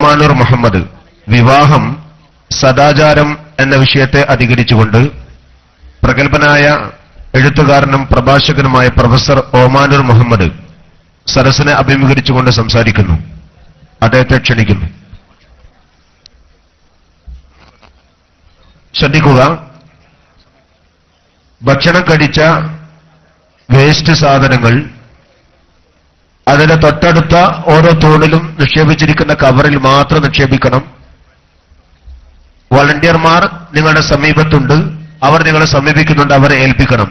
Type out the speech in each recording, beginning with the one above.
ഓമാനൂർ മുഹമ്മദ് വിവാഹം സദാചാരം എന്ന വിഷയത്തെ അധികരിച്ചുകൊണ്ട് പ്രഗത്ഭനായ എഴുത്തുകാരനും പ്രഭാഷകനുമായ പ്രൊഫസർ ഓമാനൂർ മുഹമ്മദ് സദസ്സിനെ അഭിമുഖീകരിച്ചുകൊണ്ട് സംസാരിക്കുന്നു. അദ്ദേഹത്തെ ക്ഷണിക്കുന്നു. ശ്രദ്ധിക്കുക, ഭക്ഷണം കഴിച്ച വേസ്റ്റ് സാധനങ്ങൾ അതിന്റെ തൊട്ടടുത്ത ഓരോ തൂണിലും നിക്ഷേപിച്ചിരിക്കുന്ന കവറിൽ മാത്രം നിക്ഷേപിക്കണം. വളണ്ടിയർമാർ നിങ്ങളുടെ സമീപത്തുണ്ട്, അവർ നിങ്ങളെ സമീപിക്കുന്നുണ്ട്, അവരെ ഏൽപ്പിക്കണം.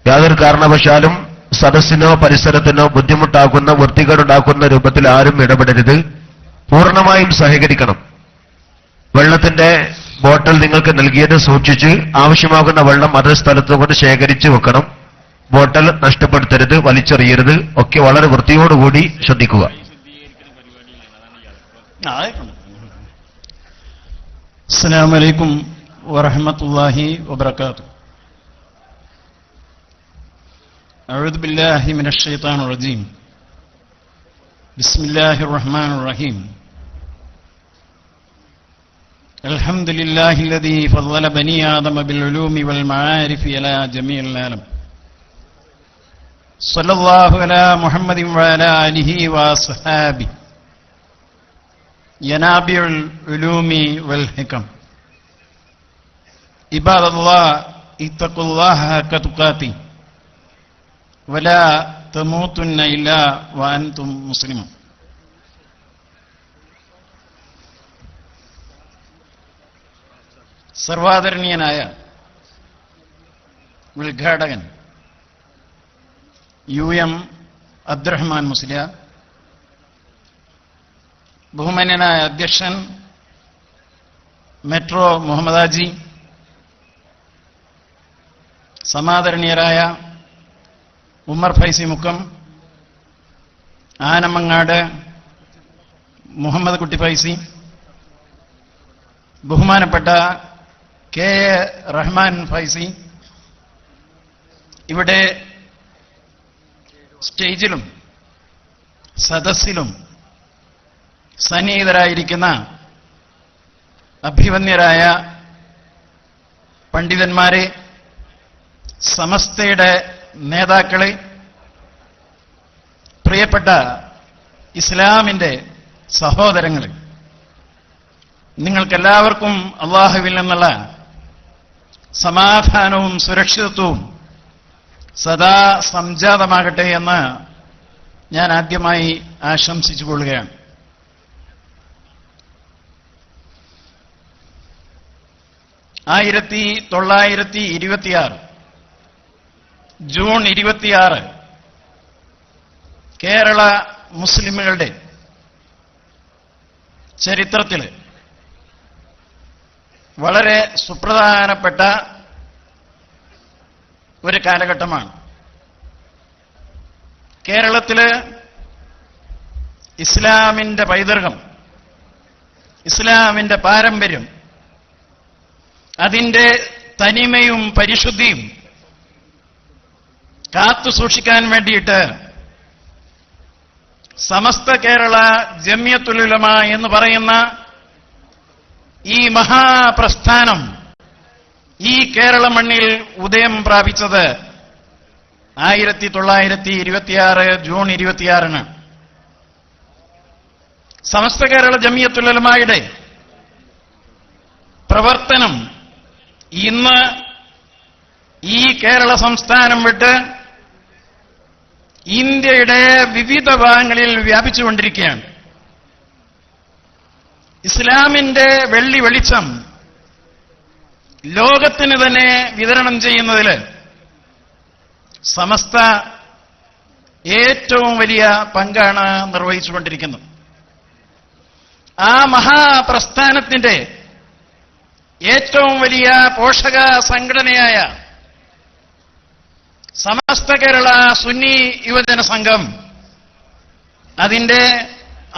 യാതൊരു കാരണവശാലും സദസ്സിനോ പരിസരത്തിനോ ബുദ്ധിമുട്ടാക്കുന്ന വൃത്തികേടുണ്ടാക്കുന്ന രൂപത്തിൽ ആരും ഇടപെടരുത്. പൂർണ്ണമായും സഹകരിക്കണം. വെള്ളത്തിന്റെ ബോട്ടിൽ നിങ്ങൾക്ക് നൽകിയത് സൂക്ഷിച്ച് ആവശ്യമാകുന്ന വെള്ളം അതേ സ്ഥലത്ത് കൊണ്ട് ശേഖരിച്ചു വെക്കണം. ബോട്ടിൽ നഷ്ടപ്പെടുത്തരുത്, വലിച്ചെറിയരുത്. ഒക്കെ വളരെ വൃത്തിയോടുകൂടി ശ്രദ്ധിക്കുക. അസ്സലാമു അലൈക്കും വറഹ്മത്തുള്ളാഹി വബറകാതുഹു. അഊദു ബില്ലാഹി മിനശ് ശൈത്വാനിർ റജീം. ബിസ്മില്ലാഹിർ റഹ്മാനിർ റഹീം. അൽഹംദുലില്ലാഹി അല്ലദീ ഫളല ബനീ ആദമ ബിൽ ഉലൂമി വൽ മആരിഫി അലാ ജമീഇൽ ആലം. സ്വല്ലല്ലാഹു അലാ മുഹമ്മദിൻ വഅലാ ആലിഹി വഅസ്ഹാബിഹി യനാബിഉൽ ഉലൂമി വൽ ഹികം. ഇബാദല്ലാഹ് ഇത്തഖുല്ലാഹ ഹഖ തുഖാതി വലാ തമൂതുന്ന ഇല്ലാ വഅൻതും മുസ്ലിമൂൻ. സർവാദരണീയനായ ഉദ്ഘാടകൻ UM അബ്ദുറഹ്മാൻ മുസ്ലിയാർ, ബഹുമാന്യനായ അധ്യക്ഷൻ മെട്രോ മുഹമ്മദാജി, സമാദരണീയരായ ഉമ്മർ ഫൈസി മുക്കം, ആനമങ്ങാട് മുഹമ്മദ് കുട്ടി ഫൈസി, ബഹുമാനപ്പെട്ട KA റഹ്മാൻ ഫൈസി, ഇവിടെ സ്റ്റേജിലും സദസ്സിലും സന്നിഹിതരായിരിക്കുന്ന അഭിവന്യരായ പണ്ഡിതന്മാരെ, സമസ്തയുടെ നേതാക്കളെ, പ്രിയപ്പെട്ട ഇസ്ലാമിന്റെ സഹോദരങ്ങളെ, നിങ്ങൾക്കെല്ലാവർക്കും അല്ലാഹുവിൽ നിന്നുള്ള സമാധാനവും സുരക്ഷിതത്വവും സദാ സംജാതമാകട്ടെ എന്ന് ഞാൻ ആദ്യമായി ആശംസിച്ചു കൊള്ളുകയാണ്. ജൂൺ 26 കേരള മുസ്ലിമുകളുടെ ചരിത്രത്തിൽ വളരെ സുപ്രധാനപ്പെട്ട ഒരു കാലഘട്ടമാണ്. കേരളത്തില് ഇസ്ലാമിന്റെ പൈതൃകം, ഇസ്ലാമിന്റെ പാരമ്പര്യം, അതിന്റെ തനിമയും പരിശുദ്ധിയും കാത്തു സൂക്ഷിക്കാൻ വേണ്ടിയിട്ട് സമസ്ത കേരള ജമിയത്തുൽ ഉലമ എന്ന് പറയുന്ന ഈ മഹാപ്രസ്ഥാനം ഈ കേരള മണ്ണിൽ ഉദയം പ്രാപിച്ചത് 1926 ജൂൺ 26 സമസ്ത കേരള ജമിയത്തുൽ ഉലമയുടെ പ്രവർത്തനം ഇന്ന് ഈ കേരള സംസ്ഥാനം വിട്ട് ഇന്ത്യയുടെ വിവിധ ഭാഗങ്ങളിൽ വ്യാപിച്ചുകൊണ്ടിരിക്കുകയാണ്. ഇസ്ലാമിന്റെ വെള്ളി വെളിച്ചം ലോകത്തിന് തന്നെ വിതരണം ചെയ്യുന്നതിൽ സമസ്ത ഏറ്റവും വലിയ പങ്കാണ് നിർവഹിച്ചുകൊണ്ടിരിക്കുന്നത്. ആ മഹാപ്രസ്ഥാനത്തിന്റെ ഏറ്റവും വലിയ പോഷക സംഘടനയായ സമസ്ത കേരള സുന്നി യുവജന സംഘം അതിന്റെ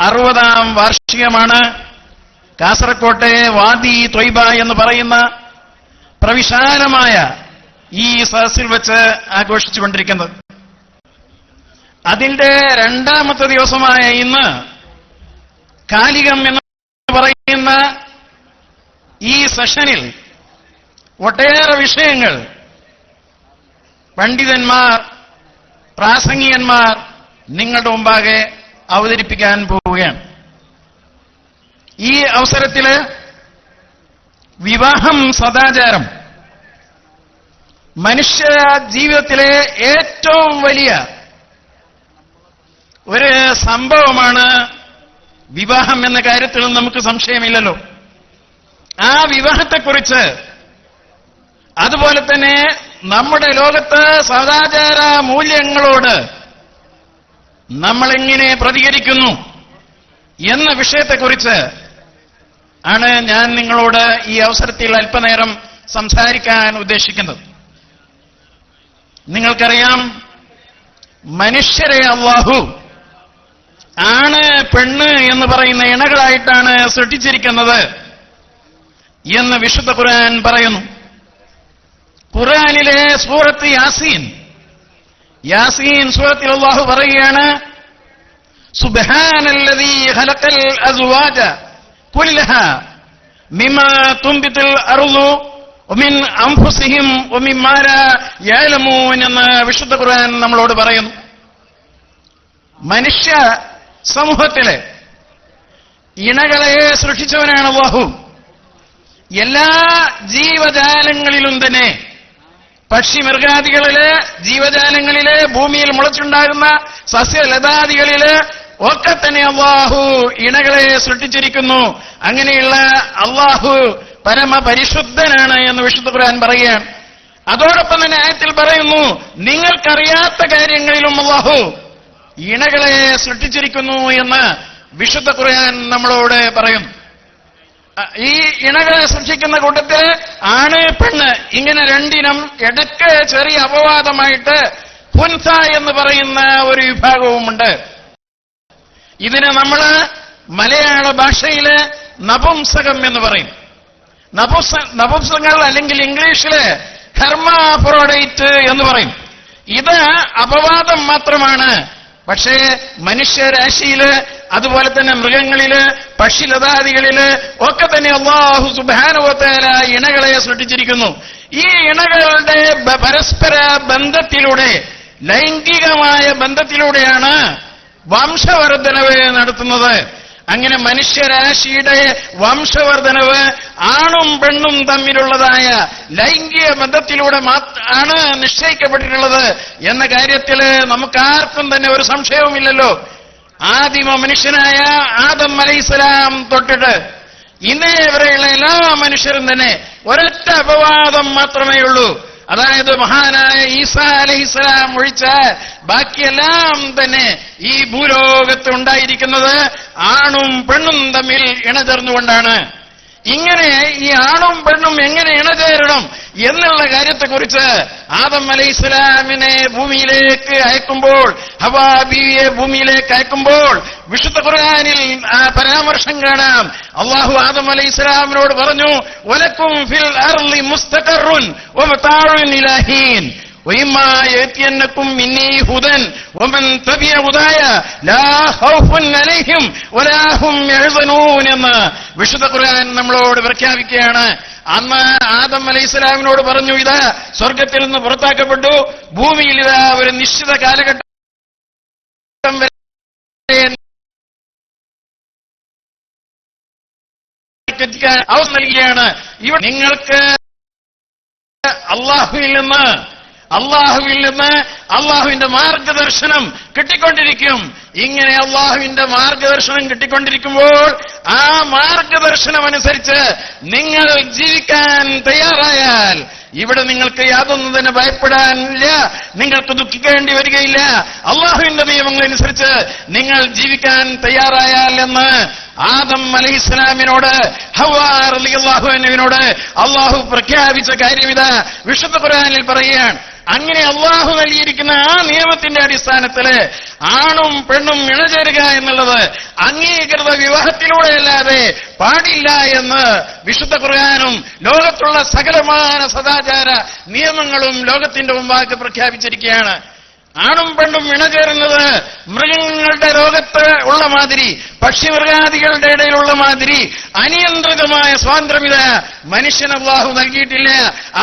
60ാം വാർഷികമാണ് കാസർകോട്ടെ വാദി ത്വയ്ബ എന്ന് പറയുന്ന പ്രവിശാലമായ ഈ സദസ്സിൽ വെച്ച് ആഘോഷിച്ചുകൊണ്ടിരിക്കുന്നത്. അതിന്റെ 2ാമത്തെ ദിവസമായ ഇന്ന് കാലികം എന്ന പറയുന്ന ഈ സെഷനിൽ ഒട്ടേറെ വിഷയങ്ങൾ പണ്ഡിതന്മാർ, പ്രാസംഗികന്മാർ നിങ്ങളുടെ മുമ്പാകെ അവതരിപ്പിക്കാൻ പോവുകയാണ്. ഈ അവസരത്തില് വിവാഹം സദാചാരം മനുഷ്യ ജീവിതത്തിലെ ഏറ്റവും വലിയ ഒരു സംഭവമാണ് വിവാഹം എന്ന കാര്യത്തിൽ നമുക്ക് സംശയമില്ലല്ലോ. ആ വിവാഹത്തെക്കുറിച്ച്, അതുപോലെ തന്നെ നമ്മുടെ ലോകത്ത് സദാചാര മൂല്യങ്ങളോട് നമ്മളെങ്ങനെ പ്രതികരിക്കുന്നു എന്ന വിഷയത്തെക്കുറിച്ച് ആണ് ഞാൻ നിങ്ങളോട് ഈ അവസരത്തിൽ അല്പനേരം സംസാരിക്കാൻ ഉദ്ദേശിക്കുന്നത്. നിങ്ങൾക്കറിയാം, മനുഷ്യരെ അല്ലാഹു ആണ് പെണ്ണ് എന്ന് പറയുന്ന ഇണകളായിട്ടാണ് സൃഷ്ടിച്ചിരിക്കുന്നത് എന്ന് വിശുദ്ധ ഖുർആൻ പറയുന്നു. ഖുർആനിലെ സൂറത്ത് യാസീൻ സൂറത്തിൽ അല്ലാഹു പറയുകയാണ്, സുബ്ഹാനല്ലദീ ഖലഖൽ അസ്വാജ കുല്ലഹാ മിമ്മാ തുൻബിതുൽ അർളു വമിൻ അൻഫുസിഹിം വമിമ്മാ ലാ യഅലമൂൻ എന്ന് വിശുദ്ധ ഖുർആൻ നമ്മളോട് പറയുന്നു. മനുഷ്യ സമൂഹത്തിലെ ഇണകളെ സൃഷ്ടിച്ചവനാണ് അല്ലാഹു. എല്ലാ ജീവജാലങ്ങളിലും തന്നെ, പക്ഷിമൃഗാദികളില്, ജീവജാലങ്ങളില്, ഭൂമിയിൽ മുളച്ചുണ്ടാകുന്ന സസ്യലതാദികളില് ഒക്കെ തന്നെ അല്ലാഹു ഇണകളെ സൃഷ്ടിച്ചിരിക്കുന്നു. അങ്ങനെയുള്ള അല്ലാഹു പരമപരിശുദ്ധനാണ് എന്ന് വിശുദ്ധ ഖുർആൻ പറയുകയാണ്. അതോടൊപ്പം തന്നെ ആയത്തിൽ പറയുന്നു, നിങ്ങൾക്കറിയാത്ത കാര്യങ്ങളിലും അല്ലാഹു ഇണകളെ സൃഷ്ടിച്ചിരിക്കുന്നു എന്ന് വിശുദ്ധ ഖുർആൻ നമ്മളോട് പറയുന്നു. ഈ ഇണകളെ സൃഷ്ടിക്കുന്ന കൂട്ടത്തിൽ ആണ് പെണ്ണ് ഇങ്ങനെ രണ്ടിനം ഇടയ്ക്ക് ചെറിയ അപവാദമായിട്ട് ഹുൻസ എന്ന് പറയുന്ന ഒരു വിഭാഗവുമുണ്ട്. ഇതിന് നമ്മൾ മലയാള ഭാഷയില് നപുംസകം എന്ന് പറയും. നപുംസകങ്ങൾ അല്ലെങ്കിൽ ഇംഗ്ലീഷില് ഹെർമാഫ്രോഡൈറ്റ് എന്ന് പറയും. ഇത് അപവാദം മാത്രമാണ്. പക്ഷേ മനുഷ്യരാശിയില്, അതുപോലെ തന്നെ മൃഗങ്ങളില്, പക്ഷിലതാദികളില് ഒക്കെ തന്നെ അല്ലാഹു സുബ്ഹാനഹു വ തആല ഇണകളെ സൃഷ്ടിച്ചിരിക്കുന്നു. ഈ ഇണകളുടെ പരസ്പര ബന്ധത്തിലൂടെ, ലൈംഗികമായ ബന്ധത്തിലൂടെയാണ് വംശവർദ്ധനവ് നടത്തുന്നത്. അങ്ങനെ മനുഷ്യരാശിയുടെ വംശവർദ്ധനവ് ആണും പെണ്ണും തമ്മിലുള്ളതായ ലൈംഗിക ബന്ധത്തിലൂടെ ആണ് നിശ്ചയിക്കപ്പെട്ടിട്ടുള്ളത് എന്ന കാര്യത്തിൽ നമുക്കാർക്കും തന്നെ ഒരു സംശയവുമില്ലല്ലോ. ആദിമ മനുഷ്യനായ ആദം അലൈഹിസ്സലാം തൊട്ടിട്ട് ഇന്നേ വരെയുള്ള എല്ലാ മനുഷ്യരും തന്നെ ഒരൊറ്റ അപവാദം മാത്രമേ ഉള്ളൂ. അതായത് മഹാനായ ഈസാ അലൈഹിസ്സലാം ഒഴിച്ച ബാക്കിയെല്ലാം തന്നെ ഈ ഭൂലോകത്ത് ഉണ്ടായിരിക്കുന്നത് ആണും പെണ്ണും തമ്മിൽ ഇണചേർന്നുകൊണ്ടാണ്. ഇങ്ങനെ ഈ ആണും പെണ്ണും എങ്ങനെ ഇണചേരണം എന്നുള്ള കാര്യത്തെക്കുറിച്ച് ആദം അലൈഹിസ്സലാമിനെ ഭൂമിയിലേക്ക് അയക്കുമ്പോൾ, ഹവ്വാ ബീവിയെ ഭൂമിയിലേക്ക് അയക്കുമ്പോൾ വിശുദ്ധ ഖുർആനിൽ പരാമർശം കാണാം. അല്ലാഹു ആദം അലൈഹിസ്സലാമിനോട് പറഞ്ഞു, വലക്കും ഫിൽ അർളി മുസ്തഖറുൻ വമതാഉൻ ഇലാ ഹീൻ വഇമ്മാ യഅതിയന്നകും മിന്നീ ഹുദൻ വമൻ തബിഅ ഹുദായ ലാ ഖൗഫുൻ അലൈഹിം വലാ ഹും യഹ്സനൂൻ എന്ന് വിശുദ്ധ ഖുർആൻ നമ്മളോട് പ്രഖ്യാപിക്കുകയാണ്. അന്ന് ആദം അലൈഹിസ്സലാമിനോട് പറഞ്ഞു, ഇതാ സ്വർഗത്തിൽ നിന്ന് പുറത്താക്കപ്പെട്ടു, ഭൂമിയിൽ ഇതാ ഒരു നിശ്ചിത കാലഘട്ടം വരെ അവസരം നൽകുകയാണ്. ഇവിടെ നിങ്ങൾക്ക് അള്ളാഹുവിൽ നിന്ന് അള്ളാഹുവിന്റെ മാർഗദർശനം കിട്ടിക്കൊണ്ടിരിക്കും. ഇങ്ങനെ അള്ളാഹുവിന്റെ മാർഗദർശനം കിട്ടിക്കൊണ്ടിരിക്കുമ്പോൾ ആ മാർഗദർശനം അനുസരിച്ച് നിങ്ങൾ ജീവിക്കാൻ തയ്യാറായാൽ ഇവിടെ നിങ്ങൾക്ക് യാതൊന്നും തന്നെ ഭയപ്പെടാനില്ല, നിങ്ങൾക്ക് ദുഃഖിക്കേണ്ടി വരികയില്ല. അള്ളാഹുവിന്റെ നിയമങ്ങളനുസരിച്ച് നിങ്ങൾ ജീവിക്കാൻ തയ്യാറായാൽ എന്ന് ആദം അലൈഹിസ്സലാമിനോട്, ഹവ്വാ റളിയല്ലാഹു അൻഹയോട് അള്ളാഹു പ്രഖ്യാപിച്ച കാര്യമിതാ വിശുദ്ധ ഖുർആനിൽ പറയുകയാണ്. അങ്ങനെ അള്ളാഹു നൽകിയിരിക്കുന്ന ആ നിയമത്തിന്റെ അടിസ്ഥാനത്തില് ആണും പെണ്ണും ഇണചേരുക എന്നുള്ളത് അംഗീകൃത വിവാഹത്തിലൂടെയല്ലാതെ പാടില്ല എന്ന് വിശുദ്ധ ഖുർആനും ലോകത്തുള്ള സകലമാന സദാചാര നിയമങ്ങളും ലോകത്തിന്റെ മുമ്പാകെ പ്രഖ്യാപിച്ചിരിക്കുകയാണ്. ആണും പെണ്ണും ഇണചേരുന്നത് മൃഗങ്ങളുടെ ലോകത്ത് ഉള്ള മാതിരി, പക്ഷിമൃഗാദികളുടെ ഇടയിലുള്ള മാതിരി അനിയന്ത്രിതമായ സ്വാതന്ത്ര്യമിത മനുഷ്യന് അല്ലാഹു നൽകിയിട്ടില്ല.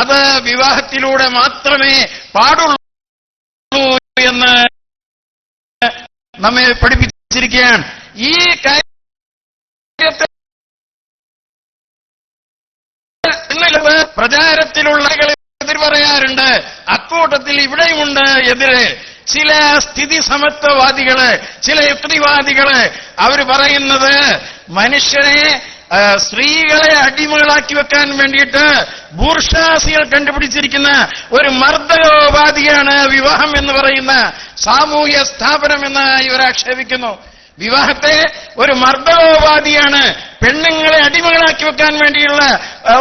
അത് വിവാഹത്തിലൂടെ മാത്രമേ പാടുള്ളൂ എന്ന് നമ്മെ പഠിപ്പിച്ചിരിക്കുകയാണ്. ഈ കാര്യത്തെ പ്രചാരത്തിലുള്ള എതിർ പറയാറുണ്ട്. അക്കൂട്ടത്തിൽ ഇവിടെയുമുണ്ട് എതിര്. ചില സ്ഥിതി സമത്വവാദികള്, ചില യുക്തിവാദികള് അവർ പറയുന്നത് മനുഷ്യനെ സ്ത്രീകളെ അടിമകളാക്കി വെക്കാൻ വേണ്ടിയിട്ട് ബൂർഷാസികൾ കണ്ടുപിടിച്ചിരിക്കുന്ന ഒരു മർദ്ദകോപാധിയാണ് വിവാഹം എന്ന് പറയുന്ന സാമൂഹ്യ സ്ഥാപനം എന്ന് ഇവർ ആക്ഷേപിക്കുന്നു. വിവാഹത്തെ ഒരു മർദ്ദകോപാധിയാണ്, പെണ്ണുങ്ങളെ അടിമകളാക്കി വെക്കാൻ വേണ്ടിയുള്ള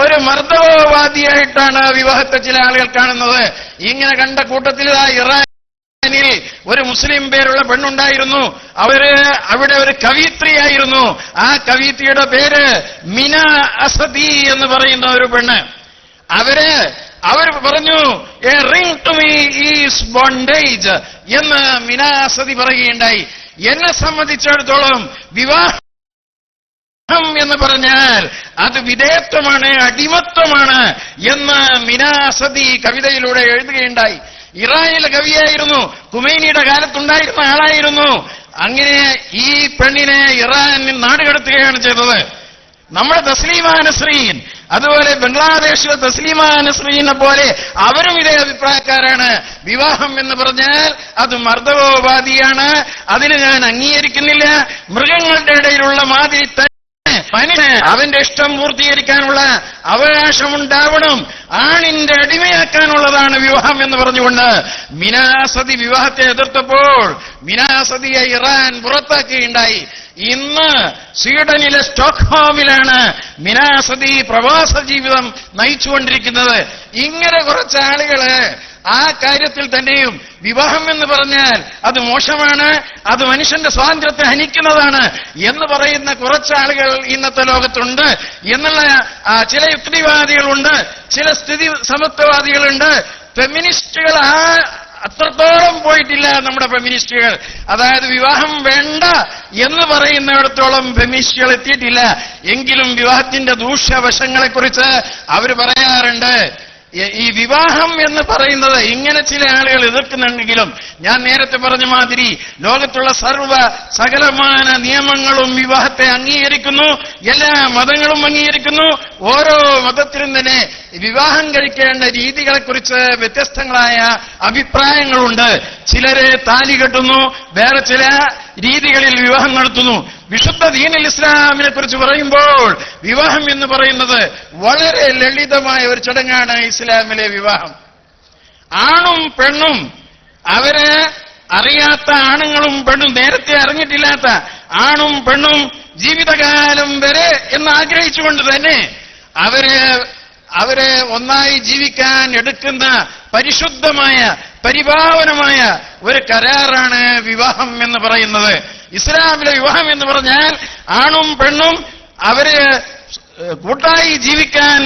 ഒരു മർദ്ദകോപാധിയായിട്ടാണ് വിവാഹത്തെ ചില ആളുകൾ കാണുന്നത്. ഇങ്ങനെ കണ്ട കൂട്ടത്തിൽ ഇറാനിൽ ഒരു മുസ്ലിം പേരുള്ള പെണ്ണുണ്ടായിരുന്നു. അവിടെ ഒരു കവിത്രിയായിരുന്നു. ആ കവിത്രിയുടെ പേര് മിന അസദി എന്ന് പറയുന്ന ഒരു പെണ്ണ്. അവർ പറഞ്ഞു, a ring to me is bondage എന്ന് മിന അസദി പറയുകയുണ്ടായി. എന്നെ സംബന്ധിച്ചിടത്തോളം വിവാഹം എന്ന് പറഞ്ഞാൽ അത് വിധേയത്വമാണ്, അടിമത്വമാണ് എന്ന് മിന അസദി കവിതയിലൂടെ എഴുതുകയുണ്ടായി. ഇറാനിലെ കവിയായിരുന്നു, ഖുമൈനിയുടെ കാലത്തുണ്ടായിരുന്ന ആളായിരുന്നു. അങ്ങനെ ഈ പെണ്ണിനെ ഇറാൻ നാടുകടത്തുകയാണ് ചെയ്തത്. നമ്മുടെ തസ്ലീമ നസ്രീൻ, അതുപോലെ ബംഗ്ലാദേശിലെ തസ്ലീമ നസ്രീനെ പോലെ അവരും ഇതേ അഭിപ്രായക്കാരാണ്. വിവാഹം എന്ന് പറഞ്ഞാൽ അത് മർദ്ദകോപാധിയാണ്, അതിന് ഞാൻ അംഗീകരിക്കുന്നില്ല. മൃഗങ്ങളുടെ ഇടയിലുള്ള മാതിരി തന്നെ മനുഷ്യന് അവന്റെ ഇഷ്ടം പൂർത്തീകരിക്കാനുള്ള അവകാശമുണ്ടാവണം. ആണിന്റെ അടിമയാക്കാനുള്ളതാണ് വിവാഹം എന്ന് പറഞ്ഞുകൊണ്ട് മിനാസതി വിവാഹത്തെ എതിർത്തപ്പോൾ മിനാസതിയെ ഇറാൻ പുറത്താക്കുകയുണ്ടായി. ഇന്ന് സ്വീഡനിലെ സ്റ്റോക്ക്ഹോമിലാണ് മിനാസതി പ്രവാസ ജീവിതം നയിച്ചുകൊണ്ടിരിക്കുന്നത്. ഇങ്ങനെ കുറച്ച് ആളുകള് ആ കാര്യത്തിൽ തന്നെയും വിവാഹം എന്ന് പറഞ്ഞാൽ അത് മോശമാണ്, അത് മനുഷ്യന്റെ സ്വാതന്ത്ര്യത്തെ ഹനിക്കുന്നതാണ് എന്ന് പറയുന്ന കുറച്ചാളുകൾ ഇന്നത്തെ ലോകത്തുണ്ട് എന്നുള്ള ചില യുക്തിവാദികളുണ്ട്, ചില സ്ഥിതി സമത്വവാദികളുണ്ട്. ഫെമിനിസ്റ്റുകൾ അത്രത്തോളം പോയിട്ടില്ല നമ്മുടെ ഫെമിനിസ്റ്റുകൾ. അതായത് വിവാഹം വേണ്ട എന്ന് പറയുന്നിടത്തോളം ഫെമിനിസ്റ്റുകൾ എത്തിയിട്ടില്ല. എങ്കിലും വിവാഹത്തിന്റെ ദൂഷ്യവശങ്ങളെക്കുറിച്ച് അവർ പറയാറുണ്ട്. ഈ വിവാഹം എന്ന് പറയുന്നത് ഇങ്ങനെ ചില ആളുകൾ എതിർക്കുന്നുണ്ടെങ്കിലും ഞാൻ നേരത്തെ പറഞ്ഞ മാതിരി ലോകത്തുള്ള സകലമാന നിയമങ്ങളും വിവാഹത്തെ അംഗീകരിക്കുന്നു, എല്ലാ മതങ്ങളും അംഗീകരിക്കുന്നു. ഓരോ മതത്തിലും തന്നെ വിവാഹം കഴിക്കേണ്ട രീതികളെക്കുറിച്ച് വ്യത്യസ്തങ്ങളായ അഭിപ്രായങ്ങളുണ്ട്. ചിലരെ താലി കെട്ടുന്നു, വേറെ ചില രീതികളിൽ വിവാഹം നടത്തുന്നു. വിശുദ്ധ ദീനുൽ ഇസ്ലാമിനെ കുറിച്ച് പറയുമ്പോൾ വിവാഹം എന്ന് പറയുന്നത് വളരെ ലളിതമായ ഒരു ചടങ്ങാണ് ഇസ്ലാമിലെ വിവാഹം. ആണും പെണ്ണും, അവരെ അറിയാത്ത ആണുങ്ങളും പെണ്ണും, നേരത്തെ അറിഞ്ഞിട്ടില്ലാത്ത ആണും പെണ്ണും ജീവിതകാലം വരെ എന്ന് ആഗ്രഹിച്ചുകൊണ്ട് തന്നെ അവരെ ഒന്നായി ജീവിക്കാൻ എടുക്കുന്ന പരിശുദ്ധമായ പരിപാവനമായ ഒരു കരാറാണ് വിവാഹം എന്ന് പറയുന്നത്. ഇസ്ലാമിലെ വിവാഹം എന്ന് പറഞ്ഞാൽ ആണും പെണ്ണും അവരെ കൂട്ടായി ജീവിക്കാൻ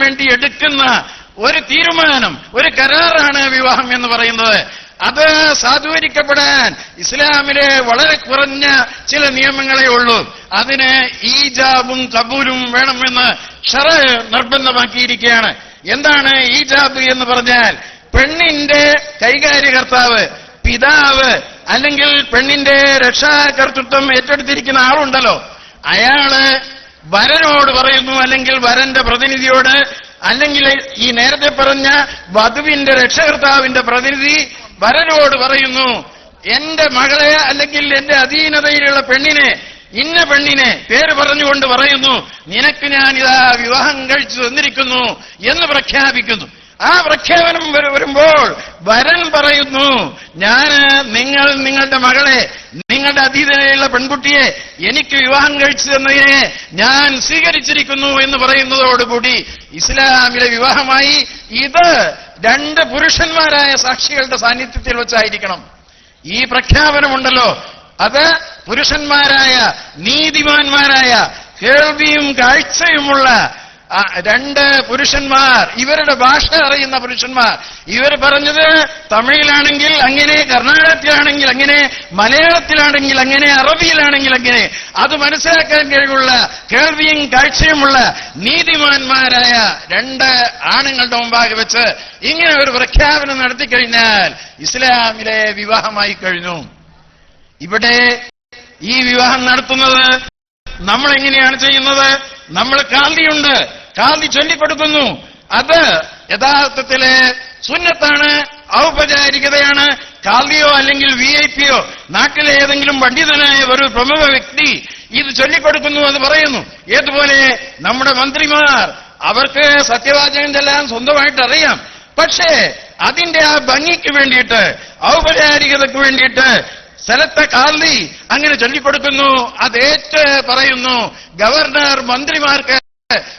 വേണ്ടി എടുക്കുന്ന ഒരു തീരുമാനം, ഒരു കരാറാണ് വിവാഹം എന്ന് പറയുന്നത്. അത് സാധൂകരിക്കപ്പെടാൻ ഇസ്ലാമിലെ വളരെ കുറഞ്ഞ ചില നിയമങ്ങളേ ഉള്ളൂ. അതിന് ഈജാബും കബൂലും വേണമെന്ന് ശറഅ് നിർബന്ധമാക്കിയിരിക്കുകയാണ്. എന്താണ് ഈജാബ് എന്ന് പറഞ്ഞാൽ? പെണ്ണിന്റെ കൈകാര്യകർത്താവ്, പിതാവ്, അല്ലെങ്കിൽ പെണ്ണിന്റെ രക്ഷാകർതൃത്വം ഏറ്റെടുത്തിരിക്കുന്ന ആളുണ്ടല്ലോ, അയാള് വരനോട് പറയുന്നു, അല്ലെങ്കിൽ വരന്റെ പ്രതിനിധിയോട്, അല്ലെങ്കിൽ ഈ നേരത്തെ പറഞ്ഞ വധുവിന്റെ രക്ഷകർത്താവിന്റെ പ്രതിനിധി വരനോട് പറയുന്നു, എന്റെ മകളെ അല്ലെങ്കിൽ എന്റെ അധീനതയിലുള്ള പെണ്ണിനെ, ഇന്ന പെണ്ണിനെ പേര് പറഞ്ഞുകൊണ്ട് പറയുന്നു, നിനക്ക് ഞാൻ ഇതാ വിവാഹം കഴിച്ചു തന്നിരിക്കുന്നു എന്ന് പ്രഖ്യാപിക്കുന്നു. ആ പ്രഖ്യാപനം വരുമ്പോൾ വരൻ പറയുന്നു, നിങ്ങളുടെ മകളെ, നിങ്ങളുടെ അധീനതയിലുള്ള പെൺകുട്ടിയെ എനിക്ക് വിവാഹം കഴിച്ചു തന്നതിനെ ഞാൻ സ്വീകരിച്ചിരിക്കുന്നു എന്ന് പറയുന്നതോടുകൂടി ഇസ്ലാമിലെ വിവാഹമായി. ഇത് രണ്ട് പുരുഷന്മാരായ സാക്ഷികളുടെ സാന്നിധ്യത്തിൽ വെച്ചായിരിക്കണം. ഈ പ്രഖ്യാപനമുണ്ടല്ലോ, അത് പുരുഷന്മാരായ നീതിമാന്മാരായ കേൾവിയും കാഴ്ചയുമുള്ള രണ്ട് പുരുഷന്മാർ, ഇവരുടെ ഭാഷ അറിയുന്ന പുരുഷന്മാർ, ഇവർ പറഞ്ഞത് തമിഴിലാണെങ്കിൽ അങ്ങനെ, കർണാടകത്തിലാണെങ്കിൽ അങ്ങനെ, മലയാളത്തിലാണെങ്കിൽ അങ്ങനെ, അറബിയിലാണെങ്കിൽ അങ്ങനെ, അത് മനസ്സിലാക്കാൻ കഴിവുള്ള കേൾവിയും കാഴ്ചയുമുള്ള നീതിമാന്മാരായ രണ്ട് ആണുങ്ങളുടെ മുമ്പാകെ വെച്ച് ഇങ്ങനെ ഒരു പ്രഖ്യാപനം നടത്തിക്കഴിഞ്ഞാൽ ഇസ്ലാമിലെ വിവാഹമായി കഴിഞ്ഞു. ഇവിടെ ഈ വിവാഹം നടത്തുന്നത് നമ്മൾ എങ്ങനെയാണ് ചെയ്യുന്നത്? നമ്മൾ കാന്തിയുണ്ട്, കാന്തി ചൊല്ലിക്കൊടുക്കുന്നു. അത് യഥാർത്ഥത്തില് സുന്നത്താണ്, ഔപചാരികതയാണ്. കാന്തിയോ അല്ലെങ്കിൽ VIP-യോ നാട്ടിലെ ഏതെങ്കിലും പണ്ഡിതനായ ഒരു പ്രമുഖ വ്യക്തി ഇത് ചൊല്ലിക്കൊടുക്കുന്നു എന്ന് പറയുന്നു. ഏതുപോലെ നമ്മുടെ മന്ത്രിമാർ, അവർക്ക് സത്യവാചകം ചെല്ലാൻ സ്വന്തമായിട്ട് അറിയാം. പക്ഷേ അതിന്റെ ആ ഭംഗിക്ക് വേണ്ടിയിട്ട്, ഔപചാരികതയ്ക്ക് വേണ്ടിയിട്ട് സ്ഥലത്തെ കാന്തി അങ്ങനെ ചൊല്ലിക്കൊടുക്കുന്നു, അതേറ്റ് പറയുന്നു. ഗവർണർ മന്ത്രിമാർക്ക്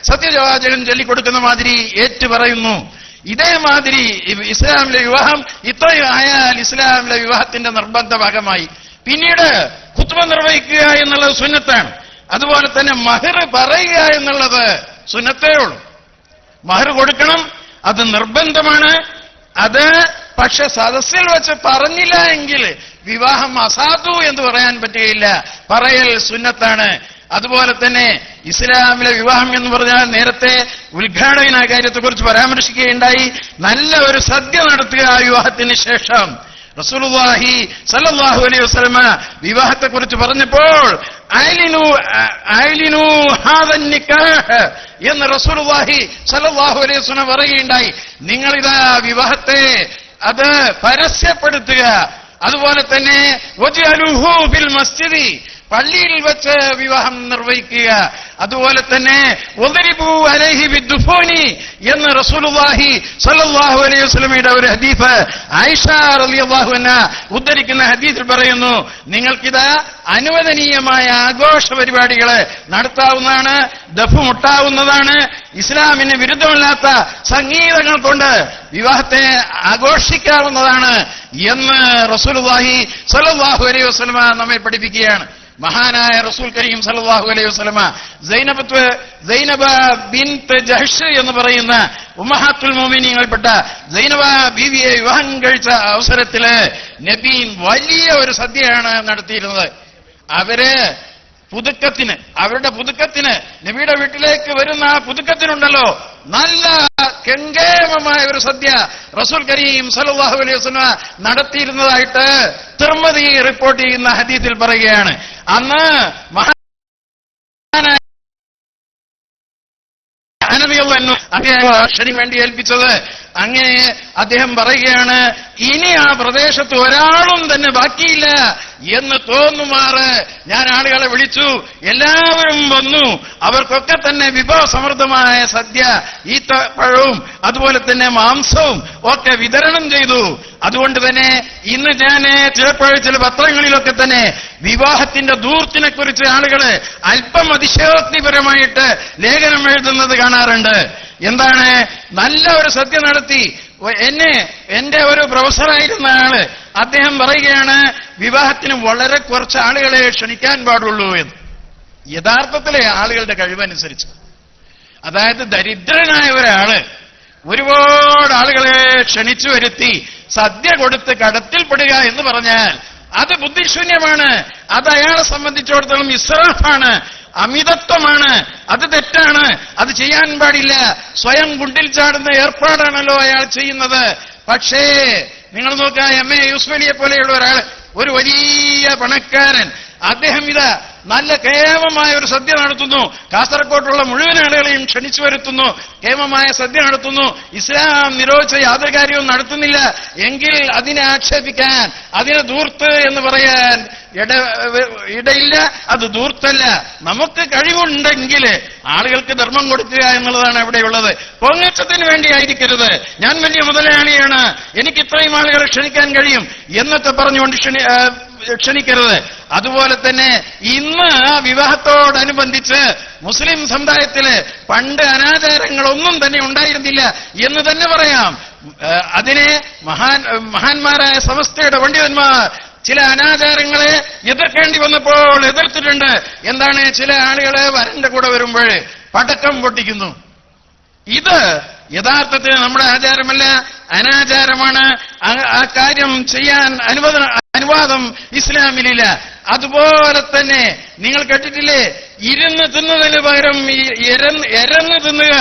സത്യവാചകം ചൊല്ലിക്കൊടുക്കുന്ന മാതിരി ഏറ്റു പറയുന്നു. ഇതേമാതിരി ഇസ്ലാമിലെ വിവാഹം ഇത്രയും ആയാൽ ഇസ്ലാമിലെ വിവാഹത്തിന്റെ നിർബന്ധ ഭാഗമായി. പിന്നീട് ഖുത്ബ നിർവഹിക്കുക എന്നുള്ളത് സുന്നത്താണ്. അതുപോലെ തന്നെ മഹർ പറയുക എന്നുള്ളത് സുന്നത്തേ ഉള്ളൂ. മഹർ കൊടുക്കണം, അത് നിർബന്ധമാണ്. അത് പക്ഷെ സദസ്സിൽ വെച്ച് പറഞ്ഞില്ല എങ്കിൽ വിവാഹം അസാധു എന്ന് പറയാൻ പറ്റുകയില്ല, പറയൽ സുന്നത്താണ്. അതുപോലെ തന്നെ ഇസ്ലാമിലെ വിവാഹം എന്ന് പറഞ്ഞാൽ നേരത്തെ ഉദ്ഘാടകൻ ആ കാര്യത്തെക്കുറിച്ച് പരാമർശിക്കുകയുണ്ടായി. നല്ല ഒരു സദ്യ നടത്തുക ആ വിവാഹത്തിന് ശേഷം. റസൂലുള്ളാഹി സ്വല്ലല്ലാഹു അലൈഹി വസല്ലമ വിവാഹത്തെക്കുറിച്ച് പറഞ്ഞപ്പോൾ അയലിനു ഹാദൻ നിക്കാഹ് എന്ന് റസൂലുള്ളാഹി സ്വല്ലല്ലാഹു അലൈഹി വസല്ലമ പറയുകയുണ്ടായി. നിങ്ങളിതാ വിവാഹത്തെ അത് പരസ്യപ്പെടുത്തുക. അതുപോലെ തന്നെ വജഅലുഹു ഫിൽ മസ്ജിദി, പള്ളിയിൽ വെച്ച് വിവാഹം നിർവഹിക്കുക. അതുപോലെ തന്നെ വദരിബു അലൈഹി ബിദ്ദുഫൂനി എന്ന് റസൂലുള്ളാഹി സ്വല്ലല്ലാഹു അലൈഹി വസല്ലമയുടെ ഒരു ഹദീസ് ആയിഷ റളിയല്ലാഹു അൻഹ ഉദ്ധരിക്കുന്ന ഹദീസിൽ പറയുന്നു, നിങ്ങൾക്കിതാ അനുവദനീയമായ ആഘോഷ പരിപാടികൾ നടത്താവുന്നതാണ്, ദഫ് മുട്ടാവുന്നതാണ്, ഇസ്ലാമിന് വിരുദ്ധമല്ലാത്ത സംഗീതങ്ങൾ കൊണ്ട് വിവാഹത്തെ ആഘോഷിക്കാവുന്നതാണ് എന്ന് റസൂലുള്ളാഹി സ്വല്ലല്ലാഹു അലൈഹി വസല്ലമ നമ്മെ പഠിപ്പിക്കുകയാണ്. മഹാനായ റസൂൽ കരീം സല്ലല്ലാഹു അലൈഹി വസല്ലമ സൈനബ ബിൻത് ജഹ്ഷ് എന്ന് പറയുന്ന ഉമ്മഹാത്തുൽ മുഅ്മിനീങ്ങളിൽപ്പെട്ട സൈനബ ബീവിയെ വിവാഹം കഴിച്ച അവസരത്തില് നബി വലിയ ഒരു സദ്യയാണ് നടത്തിയിരുന്നത്. അവരുടെ പുതുക്കത്തിന് നബിയുടെ വീട്ടിലേക്ക് വരുന്ന ആ പുതുക്കത്തിനുണ്ടല്ലോ, നല്ല കെങ്കേമമായ ഒരു സദ്യ റസൂൽ കരീം സല്ലല്ലാഹു അലൈഹി വസല്ലം നടത്തിയിരുന്നതായിട്ട് തിർമിദി റിപ്പോർട്ട് ചെയ്യുന്ന ഹദീസിൽ പറയുകയാണ്. അന്ന് അദ്ദേഹം വേണ്ടി ഏൽപ്പിച്ചത്. അങ്ങനെ അദ്ദേഹം പറയുകയാണ്, ഇനി ആ പ്രദേശത്ത് ഒരാളും തന്നെ ബാക്കിയില്ല എന്ന് തോന്നുമാറ് ഞാൻ ആളുകളെ വിളിച്ചു. എല്ലാവരും വന്നു. അവർക്കൊക്കെ തന്നെ വിഭവസമൃദ്ധമായ സദ്യ, ഈത്തപ്പഴവും അതുപോലെ തന്നെ മാംസവും ഒക്കെ വിതരണം ചെയ്തു. അതുകൊണ്ട് തന്നെ ഇന്ന് ഞാൻ ചിലപ്പോൾ ചില പത്രങ്ങളിലൊക്കെ തന്നെ വിവാഹത്തിന്റെ ധൂർത്തിനെ കുറിച്ച് ആളുകൾ അല്പം അതിശയോക്തിപരമായിട്ട് ലേഖനം എഴുതുന്നത് കാണാറുണ്ട്. എന്താണ്, നല്ല ഒരു സദ്യ നടത്തി. എന്റെ ഒരു പ്രൊഫസറായിരുന്ന ആള് അദ്ദേഹം പറയുകയാണ്, വിവാഹത്തിന് വളരെ കുറച്ച് ആളുകളെ ക്ഷണിക്കാൻ പാടുള്ളൂ എന്ന്. യഥാർത്ഥത്തിലെ ആളുകളുടെ കഴിവനുസരിച്ച്, അതായത് ദരിദ്രനായ ഒരാള് ഒരുപാട് ആളുകളെ ക്ഷണിച്ചു വരുത്തി സദ്യ കൊടുത്ത് കടത്തിൽപ്പെടുക എന്ന് പറഞ്ഞാൽ അത് ബുദ്ധിശൂന്യമാണ്. അത് അയാളെ സംബന്ധിച്ചിടത്തോളം ഇസ്രാഫാണ്, അമിതത്വമാണ്, അത് തെറ്റാണ്, അത് ചെയ്യാൻ പാടില്ല. സ്വയം കുണ്ടിൽ ചാടുന്ന ഏർപ്പാടാണല്ലോ അയാൾ ചെയ്യുന്നത്. പക്ഷേ നിങ്ങൾ നോക്കുക, MA യൂസുഫ് അലിയെ പോലെയുള്ള ഒരാൾ, ഒരു വലിയ പണക്കാരൻ, അദ്ദേഹം ഇത് നല്ല കേമമായ ഒരു സദ്യ നടത്തുന്നു. കാസർകോട്ടുള്ള മുഴുവൻ ആളുകളെയും ക്ഷണിച്ചു വരുത്തുന്നു, കേമമായ സദ്യ നടത്തുന്നു. ഇസ്ലാം നിരോധിച്ച യാതൊരു കാര്യവും നടത്തുന്നില്ല എങ്കിൽ അതിനെ ആക്ഷേപിക്കാൻ, അതിനെ ധൂർത്ത് എന്ന് പറയാൻ ഇടയില്ല. അത് ധൂർത്തല്ല. നമുക്ക് കഴിവുണ്ടെങ്കിൽ ആളുകൾക്ക് ധർമ്മം കൊടുക്കുക എന്നുള്ളതാണ് അവിടെയുള്ളത്. പൊങ്ങച്ചത്തിന് വേണ്ടി ആയിരിക്കരുത്. ഞാൻ വലിയ മുതലാളിയാണ്, എനിക്ക് ഇത്രയും ആളുകളെ ക്ഷണിക്കാൻ കഴിയും എന്നൊക്കെ പറഞ്ഞുകൊണ്ട് ക്ഷണിക്കരുത്. അതുപോലെ തന്നെ ഇന്ന് വിവാഹത്തോടനുബന്ധിച്ച് മുസ്ലിം സമുദായത്തില് പണ്ട് അനാചാരങ്ങളൊന്നും തന്നെ ഉണ്ടായിരുന്നില്ല എന്ന് തന്നെ പറയാം. അതിനെ മഹാന്മാരായ സമസ്തയുടെ പണ്ഡിതന്മാർ ചില അനാചാരങ്ങളെ എതിർക്കേണ്ടി വന്നപ്പോൾ എതിർത്തിട്ടുണ്ട്. എന്താണ്, ചില ആളുകളെ വരന്റെ കൂടെ വരുമ്പോൾ പടക്കം പൊട്ടിക്കുന്നു. ഇത് യഥാർത്ഥത്തിൽ നമ്മുടെ ആചാരമല്ല, അനാചാരമാണ്. ആ കാര്യം ചെയ്യാൻ അനുവാദം ഇസ്ലാമിലില്ല. അതുപോലെ തന്നെ നിങ്ങൾ കേട്ടിട്ടില്ലേ, ഇരുന്ന് തിന്നതിന് പകരം എരന്ന് തിന്നുക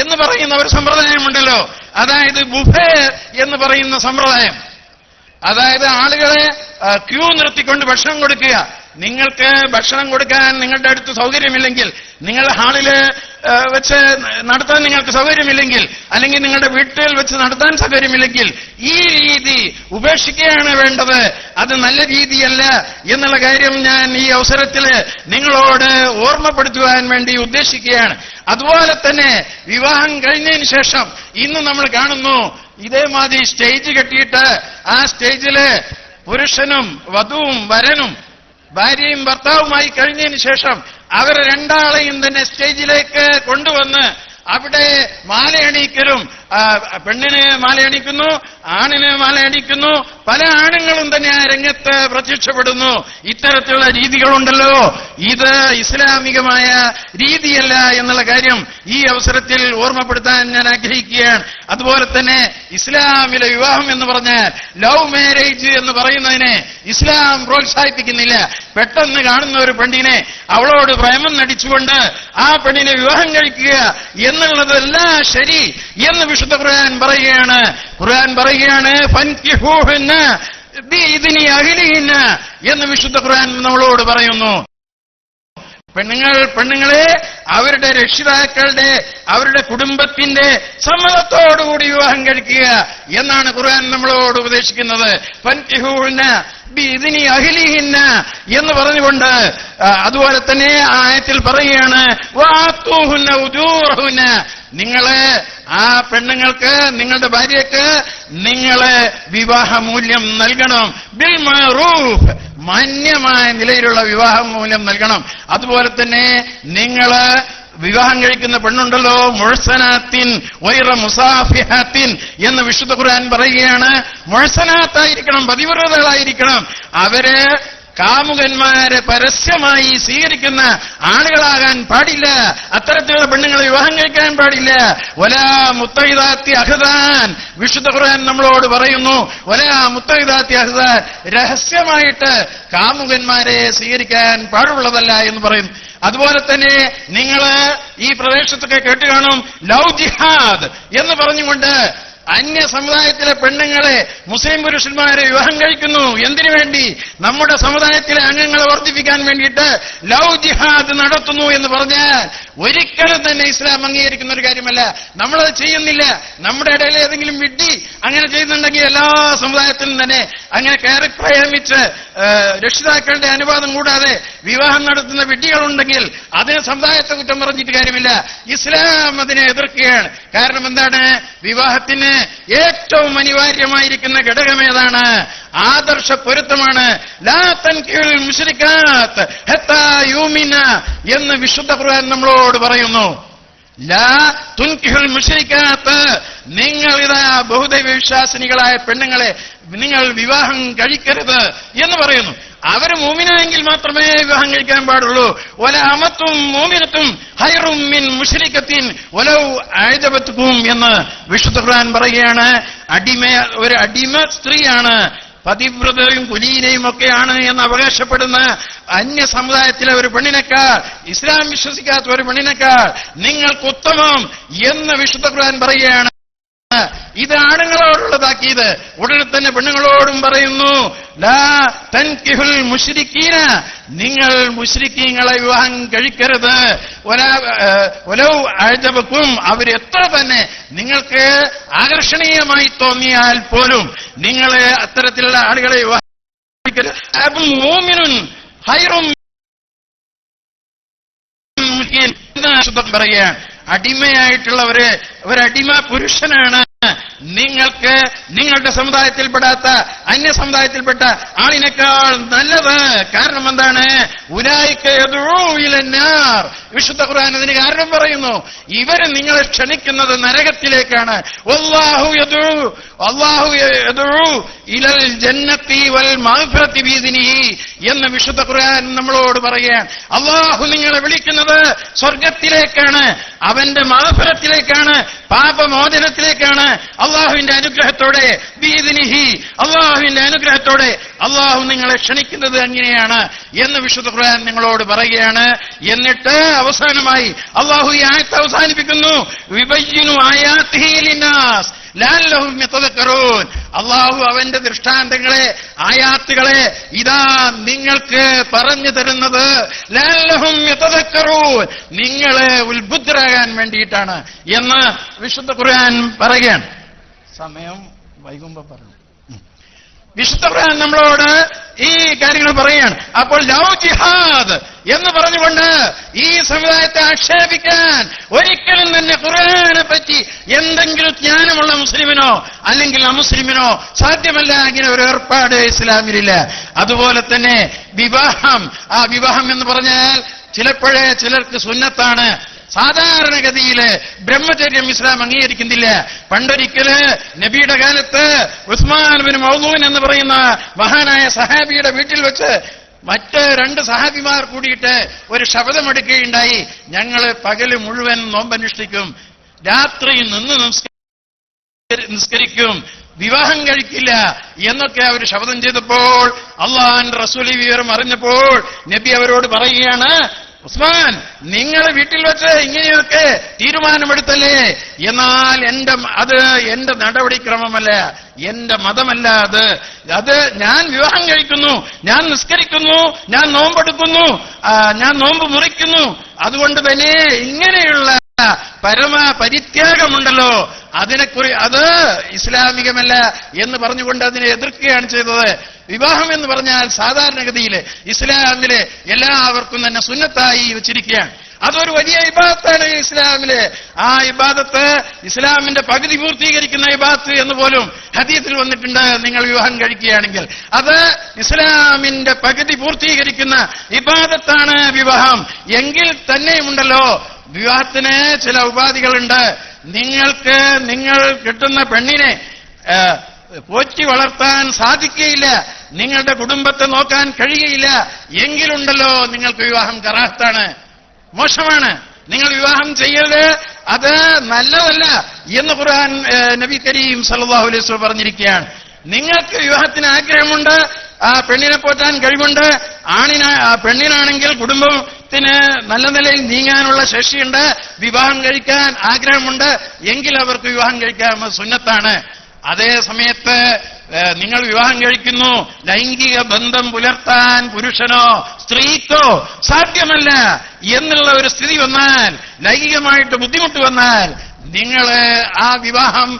എന്ന് പറയുന്ന ഒരു സമ്പ്രദായമുണ്ടല്ലോ. അതായത് ബുഫേ എന്ന് പറയുന്ന സമ്പ്രദായം. അതായത് ആളുകളെ ക്യൂ നിർത്തിക്കൊണ്ട് ഭക്ഷണം കൊടുക്കുക. നിങ്ങൾക്ക് ഭക്ഷണം കൊടുക്കാൻ നിങ്ങളുടെ അടുത്ത് സൗകര്യമില്ലെങ്കിൽ, നിങ്ങൾ ഹാളില് വെച്ച് നടത്താൻ നിങ്ങൾക്ക് സൗകര്യമില്ലെങ്കിൽ, അല്ലെങ്കിൽ നിങ്ങളുടെ വീട്ടിൽ വെച്ച് നടത്താൻ സൗകര്യമില്ലെങ്കിൽ ഈ രീതി ഉപേക്ഷിക്കുകയാണ് വേണ്ടത്. അത് നല്ല രീതിയല്ല എന്നുള്ള കാര്യം ഞാൻ ഈ അവസരത്തിൽ നിങ്ങളോട് ഓർമ്മപ്പെടുത്തുവാൻ വേണ്ടി ഉദ്ദേശിക്കുകയാണ്. അതുപോലെ തന്നെ വിവാഹം കഴിഞ്ഞതിന് ശേഷം ഇന്ന് നമ്മൾ കാണുന്നു, ഇതേമാതിരി സ്റ്റേജ് കെട്ടിയിട്ട് ആ സ്റ്റേജില് പുരുഷനും വധുവും വരനും ഭാര്യയും ഭർത്താവുമായി കഴിഞ്ഞതിന് ശേഷം അവർ രണ്ടാളെയും തന്നെ സ്റ്റേജിലേക്ക് കൊണ്ടുവന്ന് അവിടെ മാലയണിക്കലും, പെണ്ണിന് മാലയണിക്കുന്നു, ആണിന് മാലയണിക്കുന്നു. പല ആണുങ്ങളും തന്നെ ആ രംഗത്ത് പ്രത്യക്ഷപ്പെടുന്നു. ഇത്തരത്തിലുള്ള രീതികളുണ്ടല്ലോ, ഇത് ഇസ്ലാമികമായ രീതിയല്ല എന്നുള്ള കാര്യം ഈ അവസരത്തിൽ ഓർമ്മപ്പെടുത്താൻ ഞാൻ ആഗ്രഹിക്കുകയാണ്. അതുപോലെ തന്നെ ഇസ്ലാമിലെ വിവാഹം എന്ന് പറഞ്ഞാൽ ലവ് മാരേജ് എന്ന് പറയുന്നതിനെ ഇസ്ലാം പ്രോത്സാഹിപ്പിക്കുന്നില്ല. പെട്ടെന്ന് കാണുന്ന ഒരു പെണ്ണിനെ അവളോട് പ്രേമം നടിച്ചുകൊണ്ട് ആ പെണ്ണിനെ വിവാഹം കഴിക്കുക എന്നുള്ളതല്ല ശരി എന്ന് വിശുദ്ധ ഖുർആൻ പറയുകയാണ്. ഫൻകിഹൂഹുന്ന ബിഇദ്നി അഹ്ലിഹിന്ന എന്ന് വിശുദ്ധ ഖുർആൻ നമ്മളോട് പറയുന്നു. പെണ്ണുങ്ങളെ അവരുടെ രക്ഷിതാക്കളുടെ, അവരുടെ കുടുംബത്തിന്റെ സമ്മതത്തോടുകൂടി വിവാഹം കഴിക്കുക എന്നാണ് ഖുർആൻ നമ്മളോട് ഉപദേശിക്കുന്നത്. ഫൻകിഹൂഹുന്ന ബിഇദ്നി അഹ്ലിഹിന്ന എന്ന് പറഞ്ഞുകൊണ്ട് അതുപോലെ തന്നെ ആയത്തിൽ പറയുകയാണ് വആതൂഹുന്ന ഉജൂറഹുന്ന, നിങ്ങളെ ആ പെണ്ണുങ്ങൾക്ക്, നിങ്ങളുടെ ഭാര്യയ്ക്ക് നിങ്ങളെ വിവാഹമൂല്യം നൽകണം. ബിൽ മഅറൂഫ്, മാന്യമായ നിലയിലുള്ള വിവാഹമൂല്യം നൽകണം. അതുപോലെ തന്നെ നിങ്ങള് വിവാഹം കഴിക്കുന്ന പെണ്ണുണ്ടല്ലോ, മുഹ്സനാത്തിൻ വൈറ മുസാഫിഹാത്തിൻ എന്ന് വിശുദ്ധ ഖുർആൻ പറയുകയാണ്. മുഹ്സനാത്തായിരിക്കണം, പതിവ്രതകളായിരിക്കണം. അവര് കാമുകന്മാരെ പരസ്യമായി സ്വീകരിക്കുന്ന ആളുകളാകാൻ പാടില്ല. അത്തരത്തിലുള്ള പെണ്ണുങ്ങളെ വിവാഹം കഴിക്കാൻ പാടില്ല. വലാ മുത്തൈദാത്തി അഹ്ദാൻ, വിശുദ്ധ ഖുർആൻ നമ്മളോട് പറയുന്നു. വലാ മുത്തൈദാത്തി അഹ്ദാൻ, രഹസ്യമായിട്ട് കാമുകന്മാരെ സ്വീകരിക്കാൻ പാടുള്ളതല്ല എന്ന് പറയുന്നു. അതുപോലെ തന്നെ നിങ്ങൾ ഈ പ്രദേശത്തൊക്കെ കേട്ട് കാണും ലവ് ജിഹാദ് എന്ന് പറഞ്ഞുകൊണ്ട് അന്യ സമുദായത്തിലെ പെണ്ണുങ്ങളെ മുസ്ലിം പുരുഷന്മാരെ വിവാഹം കഴിക്കുന്നു. എന്തിനു വേണ്ടി? നമ്മുടെ സമുദായത്തിലെ അംഗങ്ങളെ വർദ്ധിപ്പിക്കാൻ വേണ്ടിയിട്ട് ലവ് ജിഹാദ് നടത്തുന്നു എന്ന് പറഞ്ഞാൽ ഒരിക്കലും തന്നെ ഇസ്ലാം അംഗീകരിക്കുന്ന ഒരു കാര്യമല്ല. നമ്മളത് ചെയ്യുന്നില്ല. നമ്മുടെ ഇടയിൽ ഏതെങ്കിലും വിഡ്ഢി അങ്ങനെ ചെയ്യുന്നുണ്ടെങ്കിൽ എല്ലാ സമുദായത്തിലും തന്നെ അങ്ങനെ കയറി പ്രേമിച്ച് രക്ഷിതാക്കളുടെ അനുവാദം കൂടാതെ വിവാഹം നടത്തുന്ന വിഡ്ഢികളുണ്ടെങ്കിൽ അതിന് സമുദായത്തെ കുറ്റം പറഞ്ഞിട്ട് കാര്യമില്ല. ഇസ്ലാം അതിനെ എതിർക്കുകയാണ്. കാരണം എന്താണ്? വിവാഹത്തിന് ഏറ്റവും അനിവാര്യമായിരിക്കുന്ന ഘടകം ഏതാണ്? ആദർശ പൊരുത്തമാണ്. ലാ തൻകിഹുൽ മുശ്രികാത്ത് ഹത്താ യുമിന എന്ന് വിശുദ്ധ ഖുർആൻ നമ്മളോട് പറയുന്നു. ലാ തുൻകിഹുൽ മുശ്രികാത്ത്, നിങ്ങൾ ഇതാ ബഹുദൈവ വിശ്വാസിനികളായ പെണ്ണുങ്ങളെ നിങ്ങൾ വിവാഹം കഴിക്കരുത് എന്ന് പറയുന്നു. അവർ മൂമിനായെങ്കിൽ മാത്രമേ വിവാഹം കഴിക്കാൻ പാടുള്ളൂ. വല അമത്തും മൂമിനത്തും ഹൈറും മിൻ മുശ്രികത്തിൻ വലൗ അഅജബതുകും എന്ന് വിശുദ്ധ ഖുർആൻ പറയുകയാണ്. ഒരു അടിമ സ്ത്രീയാണ്, പതിവ്രതയും കുലീനയും ഒക്കെയാണ് എന്ന് അവകാശപ്പെടുന്ന അന്യ സമുദായത്തിലെ ഒരു പെണ്ണിനേക്കാൾ, ഇസ്ലാം വിശ്വസിക്കാത്ത ഒരു പെണ്ണിനേക്കാൾ നിങ്ങൾക്ക് ഉത്തമം എന്ന് വിശുദ്ധ ഖുർആൻ പറയുകയാണ്. ഇത് ആണുങ്ങളോടുള്ള താക്കീത്. ഉടനെ തന്നെ പെണ്ണുങ്ങളോടും പറയുന്നു ലാ തൻകിഹുൽ മുശ്രിക്കീന, നിങ്ങൾ മുശ്രിക്കീങ്ങളെ വിവാഹം കഴിക്കരുത്. വലൗ അഅജബകും, അവരെത്ര തന്നെ നിങ്ങൾക്ക് ആകർഷണീയമായി തോന്നിയാൽ പോലും നിങ്ങളെ അത്തരത്തിലുള്ള ആളുകളെ വിവാഹം കഴിക്കരുത്. മുഅ്മിനുൻ ഹൈറും പറയുകയാണ്. അടിമയായിട്ടുള്ളവര് ഒരടിമ പുരുഷനാണ്. നിങ്ങൾക്ക് നിങ്ങളുടെ സമുദായത്തിൽപ്പെടാത്ത അന്യ സമുദായത്തിൽപ്പെട്ട ആളിനേക്കാൾ നല്ലത്. കാരണം എന്താണ്? ഉലൈക യദ്ഉ ഇലന്നാർ, വിശുദ്ധ ഖുർആൻ അതിന് കാരണം പറയുന്നു. ഇവര് നിങ്ങളെ ക്ഷണിക്കുന്നത് നരകത്തിലേക്കാണ്. വല്ലാഹു യദ്ഉ ഇലൽ ജന്നത്തി വൽ മഗ്ഫിറത്തി ബിഇദ്നിഹി എന്ന് വിശുദ്ധ ഖുർആൻ നമ്മളോട് പറയുകയാണ്. അല്ലാഹു നിങ്ങളെ വിളിക്കുന്നത് സ്വർഗത്തിലേക്കാണ്, അവന്റെ മഗ്ഫിറത്തിലേക്കാണ്, പാപമോചനത്തിലേക്കാണ്. അല്ലാഹുവിന്റെ അനുഗ്രഹത്തോടെ ബിഇദ്നിഹി, അല്ലാഹുവിന്റെ അനുഗ്രഹത്തോടെ അല്ലാഹു നിങ്ങളെ ക്ഷണിക്കുന്നത് അങ്ങനെയാണ് എന്ന് വിശുദ്ധ ഖുർആൻ നിങ്ങളോട് പറയുകയാണ്. എന്നിട്ട് അവസാനമായി അല്ലാഹു ഈ ആയത്ത് അവസാനിപ്പിക്കുന്നു, വിബയ്യിനു ആയാതിഹി ലിന്നാസ് ലഅല്ലഹും യതദക്കറൂൻ. അല്ലാഹു അവന്റെ ദൃഷ്ടാന്തങ്ങളെ, ആയാത്തുകളെ ഇതാ നിങ്ങൾക്ക് പറഞ്ഞു തരുന്നത് ലഅല്ലഹും യതദക്കറൂൻ, നിങ്ങളെ ഉത്ബുദ്ധരാകാൻ വേണ്ടിയിട്ടാണ് എന്ന് വിശുദ്ധ ഖുർആൻ പറയുകയാണ്. സമയം വൈകുമ്പോ പറഞ്ഞു. വിശുദ്ധ ഖുർആൻ നമ്മളോട് ഈ കാര്യങ്ങൾ പറയുകയാണ്. അപ്പോൾ ലൗ ജിഹാദ് എന്ന് പറഞ്ഞുകൊണ്ട് ഈ സമുദായത്തെ ആക്ഷേപിക്കാൻ ഒരിക്കലും തന്നെ ഖുർആനെ പറ്റി എന്തെങ്കിലും ജ്ഞാനമുള്ള മുസ്ലിമിനോ അല്ലെങ്കിൽ അമുസ്ലിമിനോ സാധ്യമല്ല. ഇങ്ങനെ ഒരു ഏർപ്പാട് ഇസ്ലാമിലില്ല. അതുപോലെ തന്നെ വിവാഹം, ആ വിവാഹം എന്ന് പറഞ്ഞാൽ ചിലപ്പോഴേ ചിലർക്ക് സുന്നത്താണ്. സാധാരണഗതിയില് ബ്രഹ്മചര്യം ഇസ്ലാം അംഗീകരിക്കുന്നില്ല. പണ്ടൊരിക്കല് നബിയുടെ കാലത്ത് ഉസ്മാൻ ബിൻ മൗദൂൻ എന്ന് പറയുന്ന മഹാനായ സഹാബിയുടെ വീട്ടിൽ വെച്ച് മറ്റ് 2 സഹാബിമാർ കൂടിയിട്ട് ഒരു ശപഥമെടുക്കുകയുണ്ടായി. ഞങ്ങള് പകല് മുഴുവൻ നോമ്പനുഷ്ഠിക്കും, രാത്രി നിന്ന് നിസ്കരിക്കും, വിവാഹം കഴിക്കില്ല എന്നൊക്കെ അവർ ശപഥം ചെയ്തപ്പോൾ അള്ളാഹുവിന്റെ റസൂൽ ഈ വിവരം അറിഞ്ഞപ്പോൾ നബി അവരോട് പറയുകയാണ്, ഉസ്മാൻ, നിങ്ങൾ വീട്ടിൽ വെച്ച് ഇങ്ങനെയൊക്കെ തീരുമാനമെടുത്തല്ലേ, എന്നാൽ അത് എന്റെ നടപടിക്രമമല്ല, എന്റെ മതമല്ല. അത് ഞാൻ വിവാഹം കഴിക്കുന്നു, ഞാൻ നിസ്കരിക്കുന്നു, ഞാൻ നോമ്പെടുക്കുന്നു, ഞാൻ നോമ്പ് മുറിക്കുന്നു. അതുകൊണ്ട് തന്നെ ഇങ്ങനെയുള്ള പരമ പരിത്യാഗമുണ്ടല്ലോ, അത് ഇസ്ലാമികമല്ല എന്ന് പറഞ്ഞുകൊണ്ട് അതിനെ എതിർക്കുകയാണ് ചെയ്തത്. വിവാഹം എന്ന് പറഞ്ഞാൽ സാധാരണഗതിയിൽ ഇസ്ലാമിലെ എല്ലാവർക്കും തന്നെ സുന്നത്തായി വെച്ചിരിക്കുകയാണ്. അതൊരു വലിയ ഇബാദത്താണ് ഇസ്ലാമിലെ. ആ ഇബാദത്ത് ഇസ്ലാമിന്റെ പകുതി പൂർത്തീകരിക്കുന്ന ഇബാദത്ത് എന്ന് പോലും ഹദീസിൽ വന്നിട്ടുണ്ട്. നിങ്ങൾ വിവാഹം കഴിക്കുകയാണെങ്കിൽ അത് ഇസ്ലാമിന്റെ പകുതി പൂർത്തീകരിക്കുന്ന ഇബാദത്താണ് വിവാഹം. എങ്കിൽ തന്നെയുമുണ്ടല്ലോ വിവാഹത്തിന് ചില ഉപാധികളുണ്ട്. നിങ്ങൾ കിട്ടുന്ന പെണ്ണിനെ പോറ്റി വളർത്താൻ സാധിക്കുകയില്ല, നിങ്ങളുടെ കുടുംബത്തെ നോക്കാൻ കഴിയുകയില്ല, എങ്കിലുണ്ടല്ലോ നിങ്ങൾക്ക് വിവാഹം കറാഹത്താണ്, മോശമാണ്, നിങ്ങൾ വിവാഹം ചെയ്യരുത്, അത് നല്ലതല്ല എന്ന് ഖുർആൻ നബി കരീം സല്ലല്ലാഹു അലൈഹി വസല്ലം പറഞ്ഞിരിക്കുകയാണ്. നിങ്ങൾക്ക് വിവാഹത്തിന് ആഗ്രഹമുണ്ട്, ആ പെണ്ണിനെ പോറ്റാൻ കഴിവുണ്ട്, പെണ്ണിനാണെങ്കിൽ കുടുംബത്തിന് നല്ല നിലയിൽ നീങ്ങാനുള്ള ശേഷിയുണ്ട്, വിവാഹം കഴിക്കാൻ ആഗ്രഹമുണ്ട്, എങ്കിൽ അവർക്ക് വിവാഹം കഴിക്കാൻ സുന്നത്താണ്. അതേ സമയത്ത് നിങ്ങൾ വിവാഹം കഴിക്കുന്നു, ലൈംഗിക ബന്ധം പുലർത്താൻ പുരുഷനോ സ്ത്രീക്കോ സാധ്യമല്ല എന്നുള്ള ഒരു സ്ഥിതി വന്നാൽ, ലൈംഗികമായിട്ട് ബുദ്ധിമുട്ട് വന്നാൽ, നിങ്ങൾ ആ വിവാഹം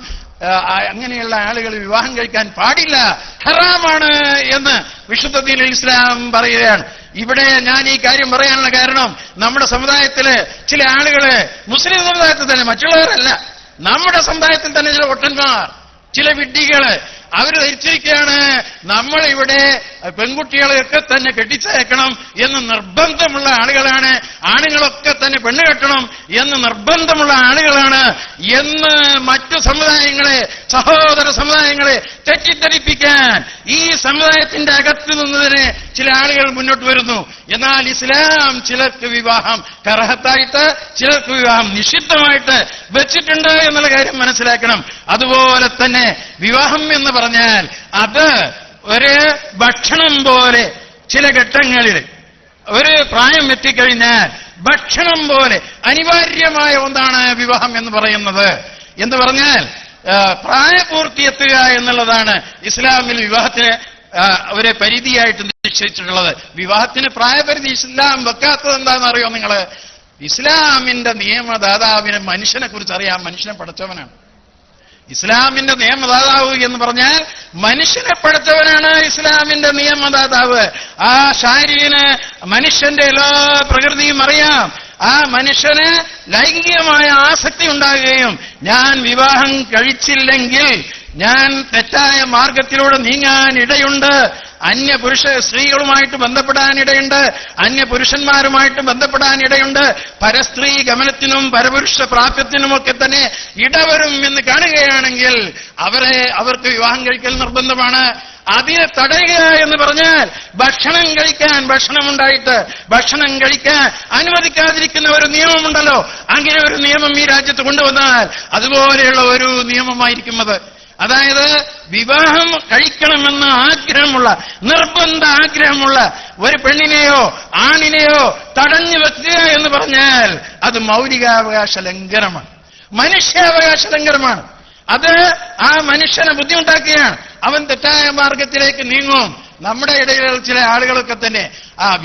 അങ്ങനെയുള്ള ആളുകൾ വിവാഹം കഴിക്കാൻ പാടില്ല, ഹറാമാണ് എന്ന് വിശുദ്ധ ദീനുൽ ഇസ്ലാം പറയുകയാണ്. ഇവിടെ ഞാൻ ഈ കാര്യം പറയാനുള്ള കാരണം, നമ്മുടെ സമുദായത്തില് ചില ആളുകള്, മുസ്ലിം സമുദായത്തിൽ തന്നെ, മറ്റുള്ളവരല്ല, നമ്മുടെ സമുദായത്തിൽ തന്നെ ചില ഒട്ടന്മാർ, ചില വിഡ്ഢികള്, അവര് ധരിച്ചിരിക്കുകയാണ് നമ്മളിവിടെ പെൺകുട്ടികളെയൊക്കെ തന്നെ കെട്ടിച്ചയക്കണം എന്ന് നിർബന്ധമുള്ള ആളുകളാണ്, ആണുങ്ങളൊക്കെ തന്നെ പെണ്ണ് കെട്ടണം എന്ന് നിർബന്ധമുള്ള ആളുകളാണ് എന്ന് മറ്റു സമുദായങ്ങളെ, സഹോദര സമുദായങ്ങളെ തെറ്റിദ്ധരിപ്പിക്കാൻ ഈ സമുദായത്തിന്റെ അകത്ത് നിന്നതിന് ചില ആളുകൾ മുന്നോട്ട് വരുന്നു. എന്നാൽ ഇസ്ലാം ചിലർക്ക് വിവാഹം കറഹത്തായിട്ട്, ചിലർക്ക് വിവാഹം നിഷിദ്ധമായിട്ട് വെച്ചിട്ടുണ്ട് എന്നുള്ള കാര്യം മനസ്സിലാക്കണം. അതുപോലെ തന്നെ വിവാഹം എന്ന് പറഞ്ഞാൽ അത് ഒരു ഭക്ഷണം പോലെ ചില ഘട്ടങ്ങളിൽ, ഒരു പ്രായം എത്തിക്കഴിഞ്ഞാൽ ഭക്ഷണം പോലെ അനിവാര്യമായ ഒന്നാണ് വിവാഹം എന്ന് പറയുന്നത്. എന്ന് പറഞ്ഞാൽ പ്രായപൂർത്തിയെത്തുക എന്നുള്ളതാണ് ഇസ്ലാമിൽ വിവാഹത്തിന് ഒരു പരിധിയായിട്ട് നിശ്ചയിച്ചിട്ടുള്ളത്. വിവാഹത്തിന് പ്രായപരിധി ഇസ്ലാം വെക്കാത്തത് എന്താണെന്ന് അറിയോ നിങ്ങള്? ഇസ്ലാമിന്റെ നിയമദാതാവിന് മനുഷ്യനെ കുറിച്ച് അറിയാം, മനുഷ്യനെ പടച്ചവനാണ്. ഇസ്ലാമിന്റെ നിയമദാതാവ് എന്ന് പറഞ്ഞാൽ മനുഷ്യനെ പടച്ചവനാണ് ഇസ്ലാമിന്റെ നിയമദാതാവ്. ആ ശാരീരിന് മനുഷ്യന്റെ എല്ലാ പ്രകൃതിയും അറിയാം. ആ മനുഷ്യന് ലൈംഗികമായ ആസക്തി ഉണ്ടാകുകയും ഞാൻ വിവാഹം കഴിച്ചില്ലെങ്കിൽ ഞാൻ തെറ്റായ മാർഗത്തിലൂടെ നീങ്ങാൻ ഇടയുണ്ട്, അന്യപുരുഷ സ്ത്രീകളുമായിട്ട് ബന്ധപ്പെടാനിടയുണ്ട്, അന്യപുരുഷന്മാരുമായിട്ട് ബന്ധപ്പെടാനിടയുണ്ട്. പരസ്ത്രീ ഗമനത്തിനും പരപുരുഷ പ്രാപ്യത്തിനുമൊക്കെ തന്നെ ഇടവരും എന്ന് കാണുകയാണെങ്കിൽ അവർക്ക് വിവാഹം കഴിക്കൽ നിർബന്ധമാണ്. അതിനെ തടയുക എന്ന് പറഞ്ഞാൽ ഭക്ഷണമുണ്ടായിട്ട് ഭക്ഷണം കഴിക്കാൻ അനുവദിക്കാതിരിക്കുന്ന ഒരു നിയമമുണ്ടല്ലോ, അങ്ങനെ ഒരു നിയമം ഈ രാജ്യത്ത് കൊണ്ടുവന്നാൽ അതുപോലെയുള്ള ഒരു നിയമമായിരിക്കും അത്. അതായത് വിവാഹം കഴിക്കണമെന്ന് ആഗ്രഹമുള്ള, നിർബന്ധ ആഗ്രഹമുള്ള ഒരു പെണ്ണിനെയോ ആണിനെയോ തടഞ്ഞു വെക്കുക എന്ന് പറഞ്ഞാൽ അത് മൗലികാവകാശ ലംഘനമാണ്, മനുഷ്യാവകാശ ലംഘനമാണ്. അത് ആ മനുഷ്യനെ ബുദ്ധിമുട്ടാക്കുകയാണ്. അവൻ തെറ്റായ മാർഗത്തിലേക്ക് നീങ്ങും. നമ്മുടെ ഇടയിലുള്ള ചില ആളുകളൊക്കെ തന്നെ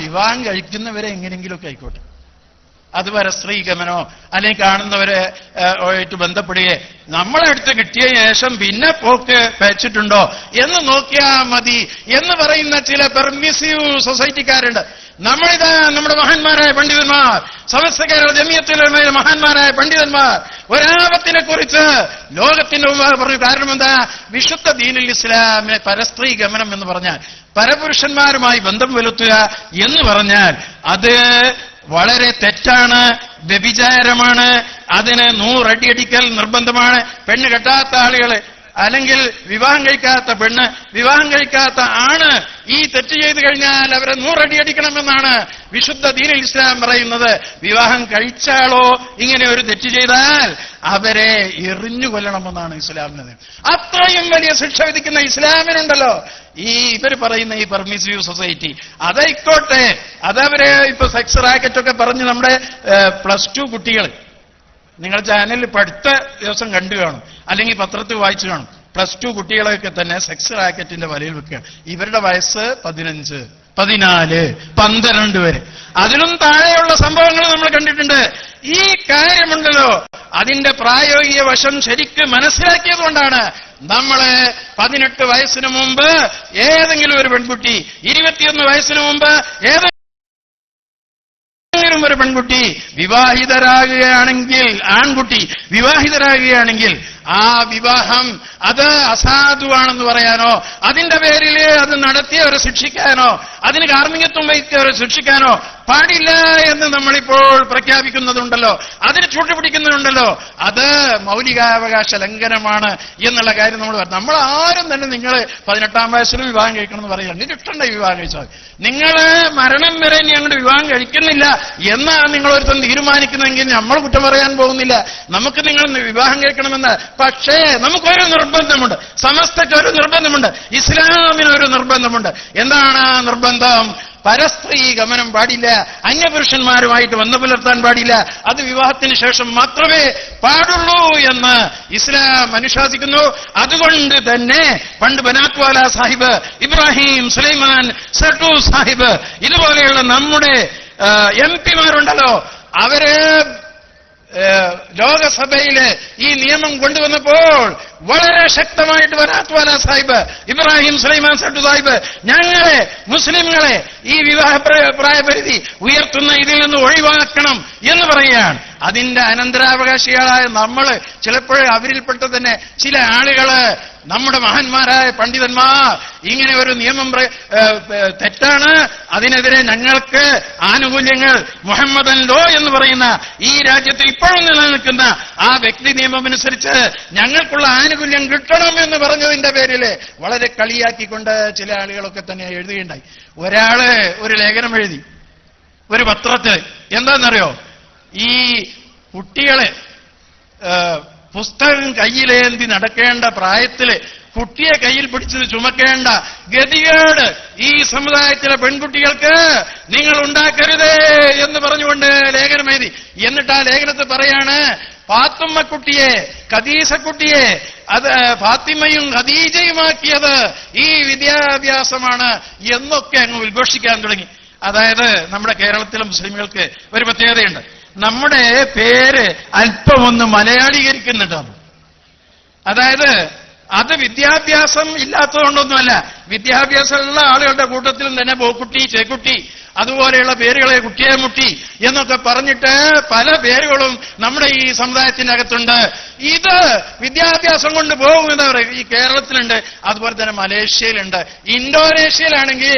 വിവാഹം കഴിക്കുന്നവരെ എങ്ങനെയെങ്കിലുമൊക്കെ ആയിക്കോട്ടെ, അതുവരെ സ്ത്രീഗമനോ അല്ലെങ്കിൽ കാണുന്നവരെ ആയിട്ട് ബന്ധപ്പെടുകയെ നമ്മളെ അടുത്ത് കിട്ടിയ ശേഷം പിന്നെ പോക്ക് വെച്ചിട്ടുണ്ടോ എന്ന് നോക്കിയാൽ മതി എന്ന് പറയുന്ന ചില പെർമിസീവ് സൊസൈറ്റിക്കാരുണ്ട്. നമ്മളിതാ നമ്മുടെ മഹാന്മാരായ പണ്ഡിതന്മാർ, സമസ്ത കേരള ജമിയത്തുലമ മഹാന്മാരായ പണ്ഡിതന്മാർ ഒരാപത്തിനെ കുറിച്ച് ലോകത്തിന്റെ മുമ്പാകെ പറഞ്ഞു. കാരണം എന്താ? വിശുദ്ധ ദീനുൽ ഇസ്ലാമിനെ പരസ്ത്രീ ഗമനം എന്ന് പറഞ്ഞാൽ, പരപുരുഷന്മാരുമായി ബന്ധം പുലർത്തുക എന്ന് പറഞ്ഞാൽ അത് വളരെ തെറ്റാണ്, വ്യഭിചാരമാണ്. അതിന് 100 അടിയടിക്കൽ നിർബന്ധമാണ്. പെണ്ണ് കെട്ടാത്ത ആളുകള് അല്ലെങ്കിൽ വിവാഹം കഴിക്കാത്ത പെണ്ണ്, വിവാഹം കഴിക്കാത്ത ആണ് ഈ തെറ്റ് ചെയ്തു കഴിഞ്ഞാൽ അവരെ 100 അടിയടിക്കണമെന്നാണ് വിശുദ്ധ ദീനുൽ ഇസ്ലാം പറയുന്നത്. വിവാഹം കഴിച്ചാളോ ഇങ്ങനെ ഒരു തെറ്റ് ചെയ്താൽ അവരെ എറിഞ്ഞു കൊല്ലണമെന്നാണ് ഇസ്ലാമിന്. അത്രയും വലിയ ശിക്ഷ വിധിക്കുന്ന ഇസ്ലാമിനുണ്ടല്ലോ ഇവര് പറയുന്ന ഈ പെർമിസീവ് സൊസൈറ്റി. അതായിക്കോട്ടെ, അതവരെ ഇപ്പൊ സെക്സ് റാക്കറ്റൊക്കെ പറഞ്ഞ് നമ്മുടെ +2 കുട്ടികൾ, നിങ്ങൾ ചാനലിൽ ഇപ്പൊ അടുത്ത ദിവസം കണ്ടു കാണും അല്ലെങ്കിൽ പത്രത്തിൽ വായിച്ചു കാണും. +2 കുട്ടികളെയൊക്കെ തന്നെ സെക്സ് റാക്കറ്റിന്റെ വലയിൽ വെക്കുകയാണ്. ഇവരുടെ വയസ്സ് 15, 14, 12 വരെ. അതിലും താഴെയുള്ള സംഭവങ്ങൾ നമ്മൾ കണ്ടിട്ടുണ്ട്. ഈ കാര്യമുണ്ടല്ലോ, അതിന്റെ പ്രായോഗിക വശം ശരിക്ക് മനസ്സിലാക്കിയതുകൊണ്ടാണ് നമ്മള് 18 വയസ്സിന് മുമ്പ് ഏതെങ്കിലും ഒരു പെൺകുട്ടി, 21 വയസ്സിന് മുമ്പ് ഏതെങ്കിലും ഒരു പെൺകുട്ടി വിവാഹിതരാകുകയാണെങ്കിൽ, ആൺകുട്ടി വിവാഹിതരാകുകയാണെങ്കിൽ ആ വിവാഹം അത് അസാധുവാണെന്ന് പറയാനോ അതിന്റെ പേരിൽ അത് നടത്തിയവരെ ശിക്ഷിക്കാനോ അതിന് കാർമ്മികത്വം വഹിച്ചവരെ ശിക്ഷിക്കാനോ പാടില്ല എന്ന് നമ്മളിപ്പോൾ പ്രഖ്യാപിക്കുന്നതുണ്ടല്ലോ, അതിന് ചൂട്ടുപിടിക്കുന്നുണ്ടല്ലോ. അത് മൗലികാവകാശ ലംഘനമാണ് എന്നുള്ള കാര്യം നമ്മൾ ആരും തന്നെ നിങ്ങൾ 18-ാം വയസ്സിൽ വിവാഹം കഴിക്കണമെന്ന് പറയുക. നിങ്ങൾക്ക് ഇഷ്ടമുണ്ടായി വിവാഹം കഴിച്ചാൽ നിങ്ങൾ മരണം വരെ ഇനി അങ്ങോട്ട് വിവാഹം കഴിക്കുന്നില്ല എന്നാണ് നിങ്ങളൊരുത്തം തീരുമാനിക്കുന്നതെങ്കിൽ നമ്മൾ കുറ്റം പറയാൻ പോകുന്നില്ല. നമുക്ക് നിങ്ങൾ വിവാഹം കഴിക്കണമെന്ന്. പക്ഷേ നമുക്കൊരു നിർബന്ധമുണ്ട്, സമസ്തയ്ക്ക് ഒരു നിർബന്ധമുണ്ട്, ഇസ്ലാമിനൊരു നിർബന്ധമുണ്ട്. എന്താണ് ആ നിർബന്ധം? പരസ്ത്രീ ഗമനം പാടില്ല, അന്യപുരുഷന്മാരുമായിട്ട് ബന്ധം പുലർത്താൻ പാടില്ല, അത് വിവാഹത്തിന് ശേഷം മാത്രമേ പാടുള്ളൂ എന്ന് ഇസ്ലാം അനുശാസിക്കുന്നു. അതുകൊണ്ട് തന്നെ പണ്ട് ബനാത്വാല സാഹിബ്, ഇബ്രാഹിം സുലൈമാൻ സട്ടു സാഹിബ്, ഇതുപോലെയുള്ള നമ്മുടെ MP-മാരുണ്ടല്ലോ, അവര് ലോകസഭയില് ഈ നിയമം കൊണ്ടുവന്നപ്പോൾ വളരെ ശക്തമായിട്ട് ബനാത്വാല സാഹിബ്, ഇബ്രാഹിം സുലൈമാൻ സട്ടു സാഹിബ് ഞങ്ങളെ മുസ്ലിംകളെ ഈ വിവാഹ പ്രായപരിധി ഉയർത്തുന്ന ഇതിൽ നിന്ന് ഒഴിവാക്കണം എന്ന് പറയുകയാണ്. അതിന്റെ അനന്തരാവകാശികളായ നമ്മൾ ചിലപ്പോൾ അവരിൽപ്പെട്ട തന്നെ ചില ആളുകള്, നമ്മുടെ മഹാന്മാരായ പണ്ഡിതന്മാർ ഇങ്ങനെ ഒരു നിയമം തെറ്റാണ്, അതിനെതിരെ ഞങ്ങൾക്ക് ആനുകൂല്യങ്ങൾ മുഹമ്മദൻ ലോ എന്ന് പറയുന്ന ഈ രാജ്യത്ത് ഇപ്പോഴും നിലനിൽക്കുന്ന ആ വ്യക്തി നിയമമനുസരിച്ച് ഞങ്ങൾക്കുള്ള ആനുകൂല്യം കിട്ടണം എന്ന് പറഞ്ഞതിന്റെ പേരിൽ വളരെ കളിയാക്കിക്കൊണ്ട് ചില ആളുകളൊക്കെ തന്നെ എഴുതുകയുണ്ടായി. ഒരാള് ഒരു ലേഖനം എഴുതി ഒരു പത്രത്തിൽ. എന്താണെന്നറിയോ? ഈ കുട്ടികളെ പുസ്തകം കയ്യിലേന്തി നടക്കേണ്ട പ്രായത്തില് കുട്ടിയെ കയ്യിൽ പിടിച്ചത് ചുമക്കേണ്ട ഗതികേട് ഈ സമുദായത്തിലെ പെൺകുട്ടികൾക്ക് നിങ്ങൾ ഉണ്ടാക്കരുതേ എന്ന് പറഞ്ഞുകൊണ്ട് ലേഖനം എഴുതി. എന്നിട്ട് ആ ലേഖനത്തിൽ പറയാണ്, ഫാത്തുമ്മക്കുട്ടിയെ, ഖദീജക്കുട്ടിയെ അത് ഫാത്തിമയും ഖദീജയുമാക്കിയത് ഈ വിദ്യാഭ്യാസമാണ് എന്നൊക്കെ അങ്ങ് ഉദ്ഘോഷിക്കാൻ തുടങ്ങി. അതായത് നമ്മുടെ കേരളത്തിലെ മുസ്ലിമുകൾക്ക് ഒരു പ്രത്യേകതയുണ്ട്, നമ്മുടെ പേര് അല്പമൊന്ന് മലയാളീകരിക്കുന്നുണ്ടാവും. അതായത് അത് വിദ്യാഭ്യാസം ഇല്ലാത്തതുകൊണ്ടൊന്നുമല്ല, വിദ്യാഭ്യാസമുള്ള ആളുകളുടെ കൂട്ടത്തിലും തന്നെ ബോക്കുട്ടി, ചേക്കുട്ടി, അതുപോലെയുള്ള പേരുകളെ കുട്ടിയെമുട്ടി എന്നൊക്കെ പറഞ്ഞിട്ട് പല പേരുകളും നമ്മുടെ ഈ സമുദായത്തിന്റെ അകത്തുണ്ട്. ഇത് വിദ്യാഭ്യാസം കൊണ്ട് പോകുമെന്ന് പറയും. ഈ കേരളത്തിലുണ്ട്, അതുപോലെ തന്നെ മലേഷ്യയിലുണ്ട്, ഇന്തോനേഷ്യയിലാണെങ്കിൽ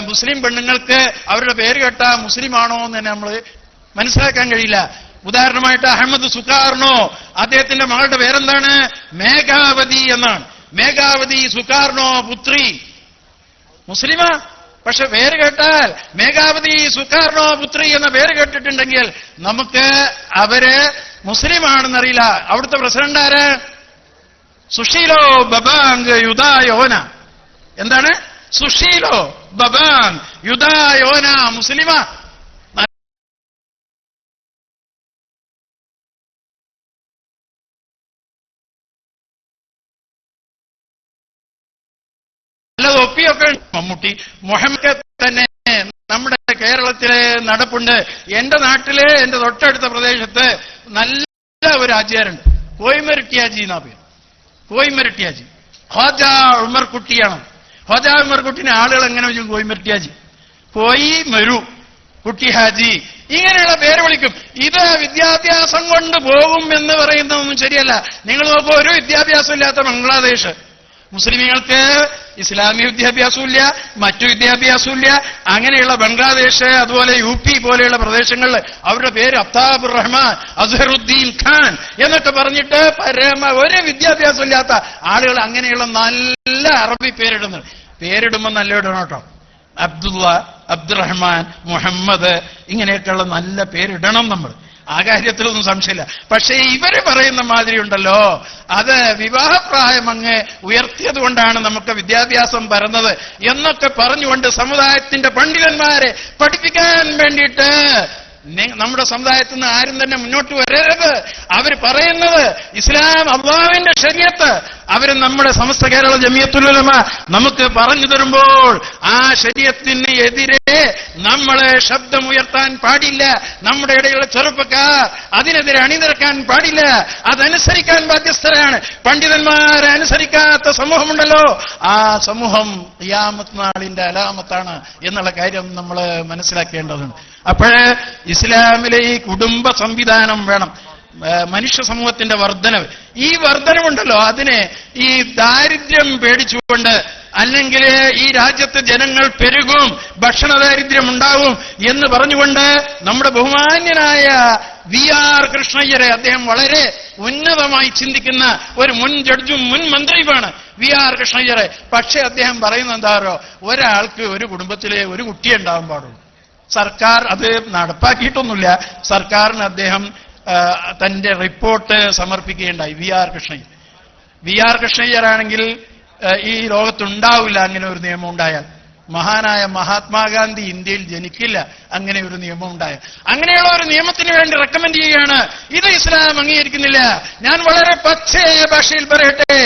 മുസ്ലിം പെണ്ണുങ്ങൾക്ക് അവരുടെ പേര് കേട്ടാ മുസ്ലിമാണോ എന്ന് തന്നെ നമ്മൾ മനസ്സിലാക്കാൻ കഴിയില്ല. ഉദാഹരണമായിട്ട് അഹമ്മദ് സുകാർണോ, അദ്ദേഹത്തിന്റെ മകളുടെ പേരെന്താണ്? മേഘാവതി എന്നാണ്. മേഘാവതി സുകാർണോ പുത്രി, മുസ്ലിമാ. പക്ഷെ പേര് കേട്ടാൽ മേഘാവതി സുകാർണോ പുത്രി എന്ന പേര് കേട്ടിട്ടുണ്ടെങ്കിൽ നമുക്ക് അവര് മുസ്ലിമാണെന്നറിയില്ല. അവിടുത്തെ പ്രസിഡന്റ് ആര്? സുഷീലോ ബബാങ് യുദായോന. എന്താണ്? സുഷീലോ ബബാങ് യുദായോന, മുസ്ലിമാ. നല്ല തൊപ്പിയൊക്കെ. മമ്മൂട്ടി മുഹമ്മദ് തന്നെ നമ്മുടെ കേരളത്തിലെ നടപ്പുണ്ട്. എന്റെ നാട്ടിലെ, എന്റെ തൊട്ടടുത്ത പ്രദേശത്ത് നല്ല ഒരു ആചാരുണ്ട്, കോയിമരട്ടിയാജി എന്നാ പേര്. കോയിമരട്ടിയാജി ഹോജ ഉമർകുട്ടിയാണ്. ഹോജ ഉമർകുട്ടിനെ ആളുകൾ എങ്ങനെ വിളിക്കും? കോയിമരട്ടിയാജി, കോയി മരു കുട്ടി ഹാജി, ഇങ്ങനെയുള്ള പേര് വിളിക്കും. ഇത് വിദ്യാഭ്യാസം കൊണ്ട് പോകും എന്ന് പറയുന്നതൊന്നും ശരിയല്ല. നിങ്ങൾ നോക്കൂ, ഒരു വിദ്യാഭ്യാസം ഇല്ലാത്ത ബംഗ്ലാദേശ്, മുസ്ലിമീങ്ങൾക്ക് ഇസ്ലാമിക വിദ്യാഭ്യാസമില്ല, മറ്റു വിദ്യാഭ്യാസമില്ല. അങ്ങനെയുള്ള ബംഗ്ലാദേശ്, അതുപോലെ UP പോലെയുള്ള പ്രദേശങ്ങളിൽ അവരുടെ പേര് അഫ്താബുർ റഹ്മാൻ, അസ്ഹറുദ്ദീൻ ഖാൻ എന്നൊക്കെ പറഞ്ഞിട്ട് ഒരു വിദ്യാഭ്യാസം ഇല്ലാത്ത ആളുകൾ അങ്ങനെയുള്ള നല്ല അറബി പേരിടുന്നത്. പേരിടുമ്പോൾ നല്ല ഇടണം കേട്ടോ. അബ്ദുള്ള, അബ്ദുറഹ്മാൻ, മുഹമ്മദ്, ഇങ്ങനെയൊക്കെയുള്ള നല്ല പേരിടണം നമ്മൾ. ആ കാര്യത്തിലൊന്നും സംശയമില്ല. പക്ഷേ ഇവര് പറയുന്ന മാതിരി ഉണ്ടല്ലോ, അത് വിവാഹപ്രായം അങ്ങ് ഉയർത്തിയത് കൊണ്ടാണ് നമുക്ക് വിദ്യാഭ്യാസം പരന്നത് എന്നൊക്കെ പറഞ്ഞുകൊണ്ട് സമുദായത്തിന്റെ പണ്ഡിതന്മാരെ പഠിപ്പിക്കാൻ വേണ്ടിയിട്ട് നമ്മുടെ സമുദായത്തിൽ നിന്ന് ആരും തന്നെ മുന്നോട്ട് വരരുത്. അവർ പറയുന്നത് ഇസ്ലാം, അല്ലാഹുവിന്റെ ശരീഅത്ത്, അവര് നമ്മുടെ സമസ്ത കേരള ജമിയത്തുൽ ഉലമ നമുക്ക് പറഞ്ഞു തരുമ്പോൾ ആ ശരീഅത്തിന് എതിരെ നമ്മളെ ശബ്ദമുയർത്താൻ പാടില്ല. നമ്മുടെ ഇടയിലുള്ള ചെറുപ്പക്കാർ അതിനെതിരെ അണിനിരക്കാൻ പാടില്ല. അതനുസരിക്കാൻ ബാധ്യസ്ഥരാണ്. പണ്ഡിതന്മാരെ അനുസരിക്കാത്ത സമൂഹമുണ്ടല്ലോ, ആ സമൂഹം ഖിയാമത്ത് നാളിന്റെ അലാമത്താണ് എന്നുള്ള കാര്യം നമ്മൾ മനസ്സിലാക്കേണ്ടതുണ്ട്. അപ്പോഴേ ഇസ്ലാമിലെ ഈ കുടുംബ സംവിധാനം വേണം. മനുഷ്യ സമൂഹത്തിന്റെ വർധനവ്, ഈ വർധനവുണ്ടല്ലോ, അതിനെ ഈ ദാരിദ്ര്യം പേടിച്ചുകൊണ്ട്, അല്ലെങ്കിൽ ഈ രാജ്യത്ത് ജനങ്ങൾ പെരുകും, ഭക്ഷണ ദാരിദ്ര്യം ഉണ്ടാവും എന്ന് പറഞ്ഞുകൊണ്ട് നമ്മുടെ ബഹുമാന്യനായ VR കൃഷ്ണയ്യരെ, അദ്ദേഹം വളരെ ഉന്നതമായി ചിന്തിക്കുന്ന ഒരു മുൻ ജഡ്ജും മുൻ മന്ത്രിയുമാണ് VR കൃഷ്ണയ്യരെ. പക്ഷെ അദ്ദേഹം പറയുന്നത് എന്താണോ, ഒരാൾക്ക് ഒരു കുടുംബത്തിലെ ഒരു കുട്ടിയെ ഉണ്ടാവാൻ പാടുള്ളൂ. സർക്കാർ അത് നടപ്പാക്കിയിട്ടൊന്നുമില്ല. സർക്കാരിന് അദ്ദേഹം തന്റെ റിപ്പോർട്ട് സമർപ്പിക്കുകയുണ്ടായി. VR കൃഷ്ണയ്യരാണെങ്കിൽ ഈ ലോകത്തുണ്ടാവില്ല അങ്ങനെ ഒരു നിയമം ഉണ്ടായാൽ. മഹാനായ മഹാത്മാഗാന്ധി ഇന്ത്യയിൽ ജനിക്കില്ല അങ്ങനെ ഒരു നിയമം ഉണ്ടായാൽ. അങ്ങനെയുള്ള ഒരു നിയമത്തിന് വേണ്ടി റെക്കമെൻഡ് ചെയ്യുകയാണ്. ഇത് ഇസ്ലാം അംഗീകരിക്കുന്നില്ല. ഞാൻ വളരെ പച്ചയായ ഭാഷയിൽ പറയട്ടെ,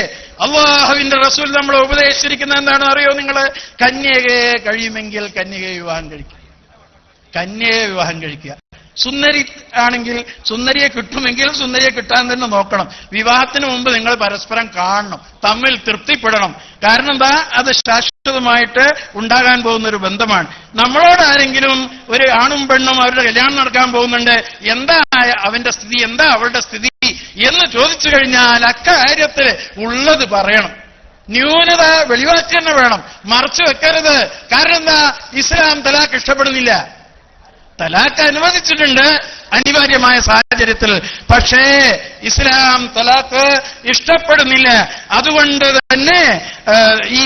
അല്ലാഹുവിന്റെ റസൂൽ നമ്മളെ ഉപദേശിച്ചിരിക്കുന്നത് എന്താണെന്ന് അറിയോ നിങ്ങൾ? കന്യകയെ കഴിയുമെങ്കിൽ കന്യകയെ വിവാഹം കഴിക്കുക. കന്യകയെ വിവാഹം കഴിക്കുക. സുന്ദരി ആണെങ്കിൽ സുന്ദരിയെ കിട്ടുമെങ്കിൽ സുന്ദരിയെ കിട്ടാൻ തന്നെ നോക്കണം. വിവാഹത്തിന് മുമ്പ് നിങ്ങൾ പരസ്പരം കാണണം, തമ്മിൽ തൃപ്തിപ്പെടണം. കാരണം എന്താ, അത് ശാശ്വതമായിട്ട് ഉണ്ടാകാൻ പോകുന്ന ഒരു ബന്ധമാണ്. നമ്മളോട് ആരെങ്കിലും ഒരു ആണും പെണ്ണും അവരുടെ കല്യാണം നടക്കാൻ പോകുന്നുണ്ട്, എന്താ അവന്റെ സ്ഥിതി, എന്താ അവളുടെ സ്ഥിതി എന്ന് ചോദിച്ചു കഴിഞ്ഞാൽ അക്കാര്യത്തിൽ ഉള്ളത് പറയണം. ന്യൂനത വെളിവാക്കി തന്നെ വേണം, മറച്ചു വെക്കരുത്. കാരണം എന്താ, ഇസ്ലാം തലാഖ് ഇഷ്ടപ്പെടുന്നില്ല. തലാഖ് അനുവദിച്ചിട്ടുണ്ട് അനിവാര്യമായ സാഹചര്യത്തിൽ, പക്ഷേ ഇസ്ലാം തലാഖ് ഇഷ്ടപ്പെടുന്നില്ല. അതുകൊണ്ട് തന്നെ ഈ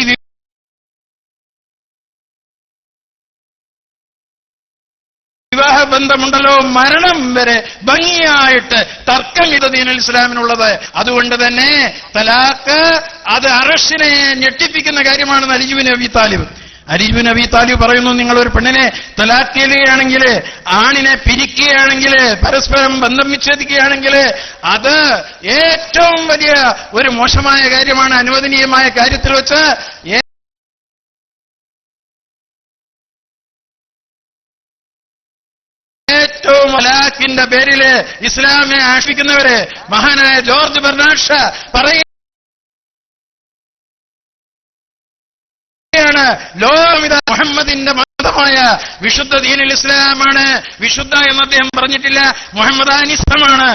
വിവാഹബന്ധമുണ്ടല്ലോ, മരണം വരെ ഭംഗിയായിട്ട് തർക്കമിത ദീനുൽ ഇസ്ലാമിനുള്ളത്. അതുകൊണ്ട് തന്നെ തലാഖ് അത് അറശിനെ ഞെട്ടിപ്പിക്കുന്ന കാര്യമാണെന്ന് അലി ഇബ്നു അബീ താലിബ് പറയുന്നു, നിങ്ങൾ ഒരു പെണ്ണിനെ തലാഖ് ചെയ്യുകയാണെങ്കിൽ, ആണിനെ പിരിക്കുകയാണെങ്കിൽ, പരസ്പരം ബന്ധം വിച്ഛേദിക്കുകയാണെങ്കിൽ അത് ഏറ്റവും വലിയ ഒരു മോശമായ കാര്യമാണ്. അനുവദനീയമായ കാര്യത്തിൽ വെച്ച് ഏറ്റവും തലാഖിന്റെ പേരില് ഇസ്ലാമിനെ ആക്ഷിക്കുന്നവര് മഹാനായ ജോർജ് ബെർണാഡ് ഷാ പറയുക, ലോകമിത മുഹമ്മദിന്റെ മതം വിശുദ്ധമായ വിശുദ്ധ ദീനുൽ ഇസ്ലാമാണ്. വിശുദ്ധ എന്ന് അദ്ദേഹം പറഞ്ഞിട്ടില്ല, മുഹമ്മദാനിസമാണ്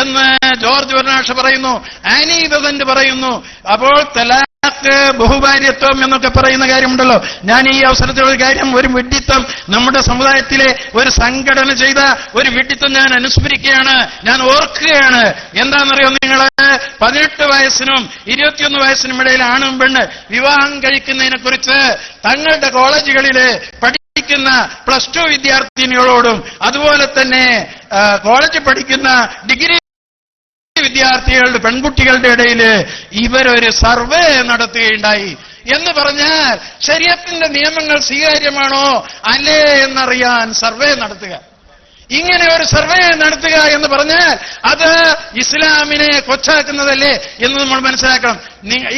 എന്ന് ജോർജ് ബെർണാഷ് പറയുന്നു, ആനി ബെസന്റ് പറയുന്നു. അപ്പോൾ തലാഖ്, ബഹുഭാര്യത്വം എന്നൊക്കെ പറയുന്ന കാര്യമുണ്ടല്ലോ. ഞാൻ ഈ അവസരത്തിൽ ഒരു കാര്യം, ഒരു വിഡ്ഢിത്തം നമ്മുടെ സമുദായത്തിലെ ഒരു സംഘടന ചെയ്ത ഒരു വിഡ്ഢിത്തം ഞാൻ അനുസ്മരിക്കുകയാണ്, ഞാൻ ഓർക്കുകയാണ്. എന്താണെന്നറിയോ നിങ്ങള്? 18 വയസ്സിനും 21 വയസ്സിനും ഇടയിൽ ആണും പെണ്ണ് വിവാഹം കഴിക്കുന്നതിനെ കുറിച്ച് തങ്ങളുടെ കോളേജുകളില് പഠിക്കുന്ന +2 വിദ്യാർത്ഥിനികളോടും അതുപോലെ തന്നെ കോളേജിൽ പഠിക്കുന്ന ഡിഗ്രി വിദ്യാർത്ഥികളുടെ പെൺകുട്ടികളുടെ ഇടയിൽ ഇവരൊരു സർവേ നടത്തുകയുണ്ടായി. എന്ന് പറഞ്ഞാൽ ശരീഅത്തിന്റെ നിയമങ്ങൾ സ്വീകാര്യമാണോ അല്ലേ എന്നറിയാൻ സർവേ നടത്തുക. ഇങ്ങനെ ഒരു സർവേ നടത്തുക എന്ന് പറഞ്ഞാൽ അത് ഇസ്ലാമിനെ കൊച്ചാക്കുന്നതല്ലേ എന്ന് നമ്മൾ മനസ്സിലാക്കണം.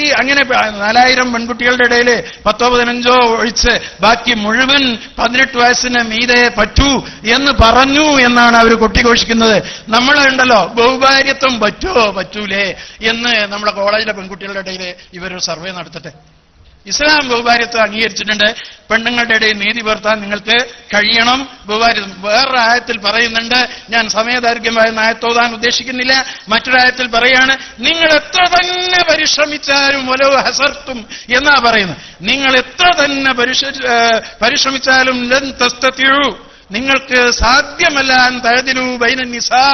ഈ അങ്ങനെ 4000 പെൺകുട്ടികളുടെ ഇടയിൽ 10-15 ഒഴിച്ച് ബാക്കി മുഴുവൻ 18 വയസ്സിന് മീതെ പറ്റൂ എന്ന് പറഞ്ഞു എന്നാണ് അവർ കൊട്ടിഘോഷിക്കുന്നത്. നമ്മളുണ്ടല്ലോ ബഹുഭാര്യത്വം പറ്റുമോ പറ്റൂലേ എന്ന് നമ്മുടെ കോളേജിലെ പെൺകുട്ടികളുടെ ഇടയിൽ ഇവരൊരു സർവേ നടത്തട്ടെ. ഇസ്ലാം ബഹുഭാര്യത്വം അംഗീകരിച്ചിട്ടുണ്ട്. പെണ്ണുങ്ങളുടെ ഇടയിൽ നീതി പുലർത്താൻ നിങ്ങൾക്ക് കഴിയണം. ബഹുഭാര്യത്വം വേറൊരു ആയത്തിൽ പറയുന്നുണ്ട്, ഞാൻ സമയദൈർഘ്യമായ ആയത്തോതാൻ ഉദ്ദേശിക്കുന്നില്ല. മറ്റൊരായത്തിൽ പറയാണ്, നിങ്ങൾ എത്ര തന്നെ പരിശ്രമിച്ചാലും വലോ ഹസർത്തും എന്നാ പറയുന്നത്. നിങ്ങൾ എത്ര തന്നെ പരിശ്രമിച്ചാലും ലൻ തസ്തതിഉ, നിങ്ങൾക്ക് സാധ്യമല്ല തഅദിലു ബൈന നിസാ,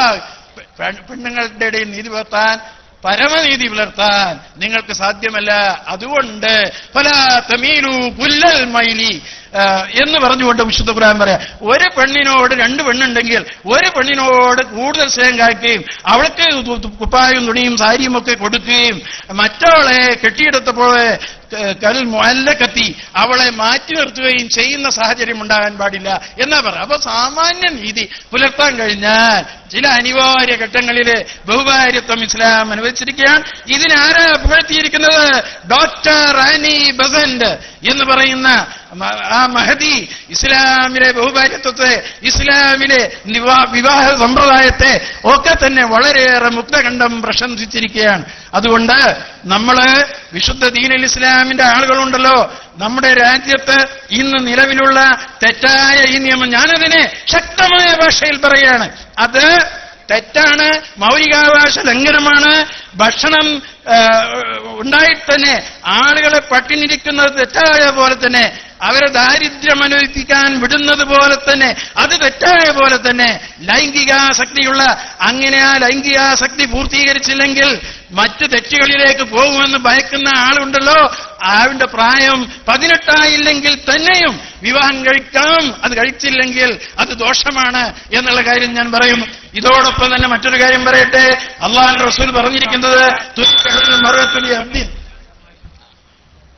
പെണ്ണുങ്ങളുടെ ഇടയിൽ നീതി പുലർത്താൻ, പരമനീതി പുലർത്താൻ നിങ്ങൾക്ക് സാധ്യമല്ല. അതുകൊണ്ട് ഫലാ തമീലു കുല്ലൽ മൈലി എന്ന് പറഞ്ഞുകൊണ്ട് വിശുദ്ധ ഖുർആൻ പറയാം, ഒരു പെണ്ണിനോട് 2 പെണ്ണുണ്ടെങ്കിൽ ഒരു പെണ്ണിനോട് കൂടുതൽ സ്നേഹം കാണിക്കുകയും അവൾക്ക് കുപ്പായും തുണിയും സാരിയും ഒക്കെ കൊടുക്കുകയും മറ്റവളെ കെട്ടിയെടുത്തപ്പോൾ കൽ മുഅല്ലഖത്തി അവളെ മാറ്റി നിർത്തുകയും ചെയ്യുന്ന സാഹചര്യം ഉണ്ടാകാൻ പാടില്ല എന്നാ പറ. അപ്പൊ സാമാന്യ നീതി പുലർത്താൻ കഴിഞ്ഞാൽ ചില അനിവാര്യ ഘട്ടങ്ങളിൽ ബഹുഭാര്യത്വം ഇസ്ലാം അനുവദിച്ചിരിക്കുകയാണ്. ഇതിനാരാ പുകഴ്ത്തിയിരിക്കുന്നത്? ഡോക്ടർ ആനി ബെസന്റ് എന്ന് പറയുന്ന ആ മഹദി ഇസ്ലാമിലെ ബഹുഭാര്യത്വത്തെ, ഇസ്ലാമിലെ വിവാഹ സമ്പ്രദായത്തെ ഒക്കെ തന്നെ വളരെയേറെ മുക്തകണ്ഠം പ്രശംസിച്ചിരിക്കുകയാണ്. അതുകൊണ്ട് നമ്മള് വിശുദ്ധ ദീനുൽ ഇസ്ലാമിന്റെ ആളുകളുണ്ടല്ലോ, നമ്മുടെ രാജ്യത്ത് ഇന്ന് നിലവിലുള്ള തെറ്റായ ഈ നിയമം, ഞാനതിനെ ശക്തമായ ഭാഷയിൽ പറയുകയാണ്, അത് തെറ്റാണ്, മൗലികാവകാശ ലംഘനമാണ്. ഭക്ഷണം ഉണ്ടായിട്ട് തന്നെ ആളുകളെ പട്ടിണിരിക്കുന്നത് തെറ്റായ പോലെ തന്നെ, അവരെ ദാരിദ്ര്യം അനുഭവിക്കാൻ വിടുന്നത് പോലെ തന്നെ അത് തെറ്റായ പോലെ തന്നെ, ലൈംഗികാസക്തിയുള്ള അങ്ങനെ ആ ലൈംഗികാസക്തി പൂർത്തീകരിച്ചില്ലെങ്കിൽ മറ്റ് തെറ്റുകളിലേക്ക് പോകുമെന്ന് ഭയക്കുന്ന ആളുണ്ടല്ലോ, അവന്റെ പ്രായം 18 തന്നെയും വിവാഹം കഴിക്കാം, അത് കഴിച്ചില്ലെങ്കിൽ അത് ദോഷമാണ് എന്നുള്ള കാര്യം ഞാൻ പറയും. ഇതോടൊപ്പം തന്നെ മറ്റൊരു കാര്യം പറയട്ടെ, അല്ലാഹുവിന്റെ റസൂൽ പറഞ്ഞിരിക്കുന്നത്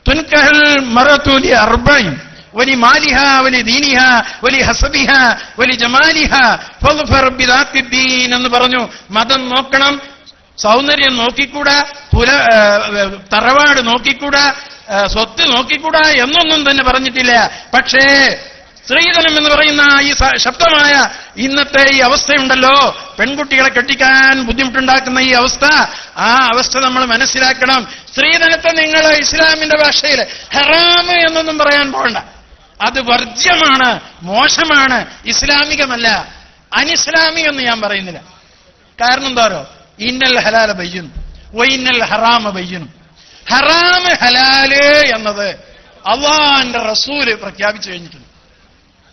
തുൻകഹൽ മറതു ലി അർബഇൻ വലി മാലിഹ വലി ദീനിഹ വലി ഹസബിഹ വലി ജമാലിഹ ഫൾഫർ ബിദാത്തിദ്ദീൻ എന്ന് പറഞ്ഞു. മതം നോക്കണം, സൗന്ദര്യം നോക്കിക്കൂടാ, തറവാട് നോക്കിക്കൂടാ, സ്വത്ത് നോക്കിക്കൂടാ എന്നൊന്നും തന്നെ പറഞ്ഞിട്ടില്ല. പക്ഷേ സ്ത്രീധനം എന്ന് പറയുന്ന ഈ ശബ്ദമായ ഇന്നത്തെ ഈ അവസ്ഥയുണ്ടല്ലോ, പെൺകുട്ടികളെ കെട്ടിക്കാൻ ബുദ്ധിമുട്ടുണ്ടാക്കുന്ന ഈ അവസ്ഥ, ആ അവസ്ഥ നമ്മൾ മനസ്സിലാക്കണം. സ്ത്രീധനത്തെ നിങ്ങൾ ഇസ്ലാമിന്റെ ഭാഷയിൽ ഹറാമ് എന്നൊന്നും പറയാൻ പോകണ്ട. അത് വർജ്യമാണ്, മോശമാണ്, ഇസ്ലാമികമല്ല. അനിസ്ലാമികമെന്ന് ഞാൻ പറയുന്നില്ല. കാരണം എന്താണോ, ഇന്നൽ ഹലാല ബയ്യനും വൈന്നൽ ഹറാമ ബയ്യനും. ഹറാമ് ഹലാല് എന്നത് അള്ളാന്റെ റസൂല് പ്രഖ്യാപിച്ചു കഴിഞ്ഞിട്ടുണ്ട്,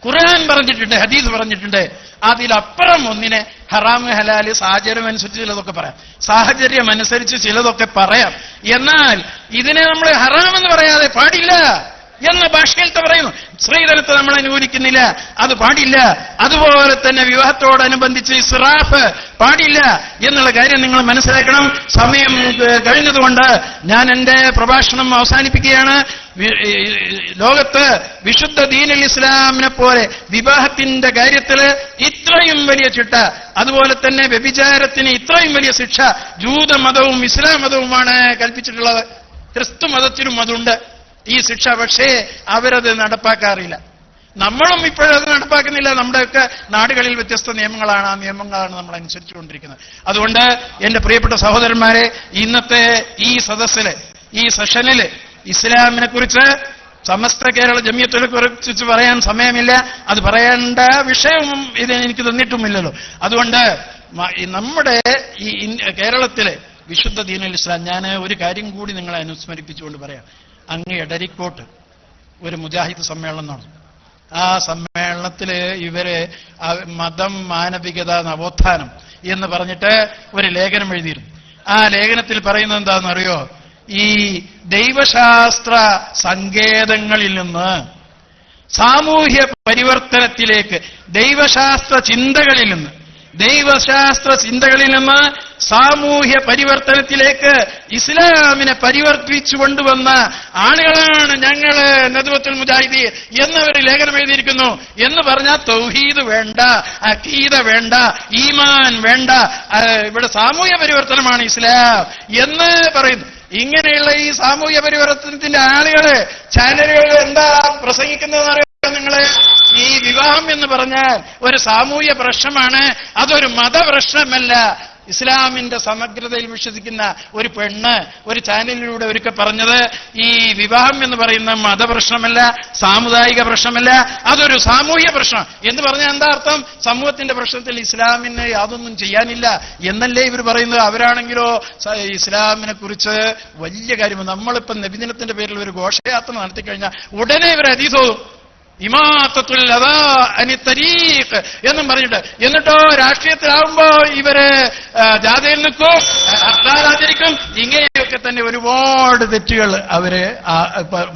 ഖുർആൻ പറഞ്ഞിട്ടുണ്ട്, ഹദീസ് പറഞ്ഞിട്ടുണ്ട്. അതിലപ്പുറം ഒന്നിനെ ഹറാമ് ഹലാല് സാഹചര്യം അനുസരിച്ച് ചിലതൊക്കെ പറയാം, സാഹചര്യം അനുസരിച്ച് ചിലതൊക്കെ പറയാം. എന്നാൽ ഇതിനെ നമ്മൾ ഹറാമെന്ന് പറയാതെ പാടില്ല എന്ന ഭാഷയിലത്തെ പറയുന്നു. സ്ത്രീധനത്തെ നമ്മൾ അനുകൂലിക്കുന്നില്ല, അത് പാടില്ല. അതുപോലെ തന്നെ വിവാഹത്തോടനുബന്ധിച്ച് ഇസ്റാഫ് പാടില്ല എന്നുള്ള കാര്യം നിങ്ങൾ മനസ്സിലാക്കണം. സമയം കഴിഞ്ഞതുകൊണ്ട് ഞാൻ എന്റെ പ്രഭാഷണം അവസാനിപ്പിക്കുകയാണ്. ലോകത്ത് വിശുദ്ധ ദീനുൽ ഇസ്ലാമിനെ പോലെ വിവാഹത്തിന്റെ കാര്യത്തിൽ ഇത്രയും വലിയ ചിട്ട, അതുപോലെ തന്നെ വ്യഭിചാരത്തിന് ഇത്രയും വലിയ ശിക്ഷ ജൂതമതവും ഇസ്ലാം മതവുമാണ് കൽപ്പിച്ചിട്ടുള്ളത്. ക്രിസ്തു മതത്തിലും അതുണ്ട് ഈ ശിക്ഷ. പക്ഷേ അവരത് നടപ്പാക്കാറില്ല. നമ്മളും ഇപ്പോഴത് നടപ്പാക്കുന്നില്ല. നമ്മുടെയൊക്കെ നാടുകളിൽ വ്യത്യസ്ത നിയമങ്ങളാണ്, ആ നിയമങ്ങളാണ് നമ്മൾ അനുസരിച്ചുകൊണ്ടിരിക്കുന്നത്. അതുകൊണ്ട് എന്റെ പ്രിയപ്പെട്ട സഹോദരന്മാരെ, ഇന്നത്തെ ഈ സദസ്സില്, ഈ സെഷനില് ഇസ്ലാമിനെ കുറിച്ച് സമസ്ത കേരള ജമിയത്തിനെ കുറിച്ച് പറയാൻ സമയമില്ല, അത് പറയേണ്ട വിഷയവും ഇത് എനിക്ക് തന്നിട്ടുമില്ലല്ലോ. അതുകൊണ്ട് നമ്മുടെ ഈ കേരളത്തിലെ വിശുദ്ധ ദീനുൽ ഇസ്ലാം, ഞാൻ ഒരു കാര്യം കൂടി നിങ്ങളെ അനുസ്മരിപ്പിച്ചുകൊണ്ട് പറയാം. അങ്ങ് എടരിക്കോട്ട് ഒരു മുജാഹിദ് സമ്മേളനം നടന്നു. ആ സമ്മേളനത്തില് ഇവര് മതം, മാനവികത, നവോത്ഥാനം എന്ന് പറഞ്ഞിട്ട് ഒരു ലേഖനം എഴുതിയിരുന്നു. ആ ലേഖനത്തിൽ പറയുന്നത് എന്താണെന്നറിയോ? ഈ ദൈവശാസ്ത്ര സങ്കേതങ്ങളിൽ നിന്ന് സാമൂഹ്യ പരിവർത്തനത്തിലേക്ക്, ദൈവശാസ്ത്ര ചിന്തകളിൽ നിന്ന് സാമൂഹ്യ പരിവർത്തനത്തിലേക്ക് ഇസ്ലാമിനെ പരിവർത്തിച്ചു കൊണ്ടുവന്ന ആളുകളാണ് ഞങ്ങള് നദ്വത്തുൽ മുജാഹിദീൻ എന്നവർ ലേഖനം എഴുതിയിരിക്കുന്നു. എന്ന് പറഞ്ഞാൽ തൗഹീദ് വേണ്ട, അഖീദ വേണ്ട, ഈമാൻ വേണ്ട, ഇവിടെ സാമൂഹ്യ പരിവർത്തനമാണ് ഇസ്ലാം എന്ന് പറയുന്നു. ഇങ്ങനെയുള്ള ഈ സാമൂഹ്യ പരിവർത്തനത്തിന്റെ ആളുകള് ചാനലുകൾ എന്താ പ്രസംഗിക്കുന്നതെന്ന് അറിയാം നിങ്ങള്? ഈ വിവാഹം എന്ന് പറഞ്ഞാൽ ഒരു സാമൂഹ്യ പ്രശ്നമാണ്, അതൊരു മതപ്രശ്നമല്ല. ഇസ്ലാമിന്റെ സമഗ്രതയിൽ വിശ്വസിക്കുന്ന ഒരു പെണ്ണ് ഒരു ചാനലിലൂടെ ഒരിക്കൽ പറഞ്ഞത്, ഈ വിവാഹം എന്ന് പറയുന്ന മതപ്രശ്നമല്ല, സാമുദായിക പ്രശ്നമല്ല, അതൊരു സാമൂഹ്യ പ്രശ്നം എന്ന് പറഞ്ഞാൽ എന്താ അർത്ഥം? സമൂഹത്തിന്റെ പ്രശ്നത്തിൽ ഇസ്ലാമിന് യാതൊന്നും ചെയ്യാനില്ല എന്നല്ലേ ഇവർ പറയുന്നത്. അവരാണെങ്കിലോ ഇസ്ലാമിനെ കുറിച്ച് വലിയ കാര്യം. നമ്മളിപ്പം നബിദിനത്തിന്റെ പേരിൽ ഒരു ഘോഷയാത്ര നടത്തിക്കഴിഞ്ഞാൽ ഉടനെ ഇവർ ഹദീസോതും, ഇമാത്തത്തുൽ അദാ അനി തരീഖ് എന്നും പറഞ്ഞിട്ട്. എന്നിട്ടോ രാഷ്ട്രീയത്തിലാവുമ്പോ ഇവര് ജാഥയിൽ നിൽക്കും, ഹർത്താലാചരിക്കും. ഇങ്ങനെയൊക്കെ തന്നെ ഒരുപാട് തെറ്റുകൾ അവര്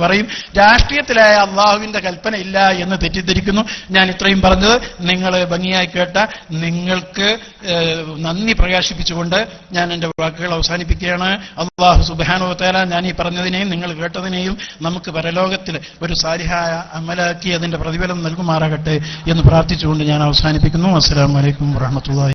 പറയും. രാഷ്ട്രീയത്തിലായ അള്ളാഹുവിന്റെ കൽപ്പന ഇല്ല എന്ന് തെറ്റിദ്ധരിക്കുന്നു. ഞാൻ ഇത്രയും പറഞ്ഞത് നിങ്ങൾ ഭംഗിയായി കേട്ട നിങ്ങൾക്ക് നന്ദി പ്രകാശിപ്പിച്ചുകൊണ്ട് ഞാൻ എന്റെ വാക്കുകൾ അവസാനിപ്പിക്കുകയാണ്. അള്ളാഹു സുബ്ഹാനഹു വ തആല ഞാൻ ഈ പറഞ്ഞതിനെയും നിങ്ങൾ കേട്ടതിനെയും നമുക്ക് പരലോകത്തിൽ ഒരു സാലിഹായ അമലാക്കി അതിന്റെ പ്രതിഫലം നൽകുമാറാകട്ടെ എന്ന് പ്രാർത്ഥിച്ചുകൊണ്ട് ഞാൻ അവസാനിപ്പിക്കുന്നു. അസ്സലാമു അലൈക്കും വറഹ്മത്തുള്ളാഹി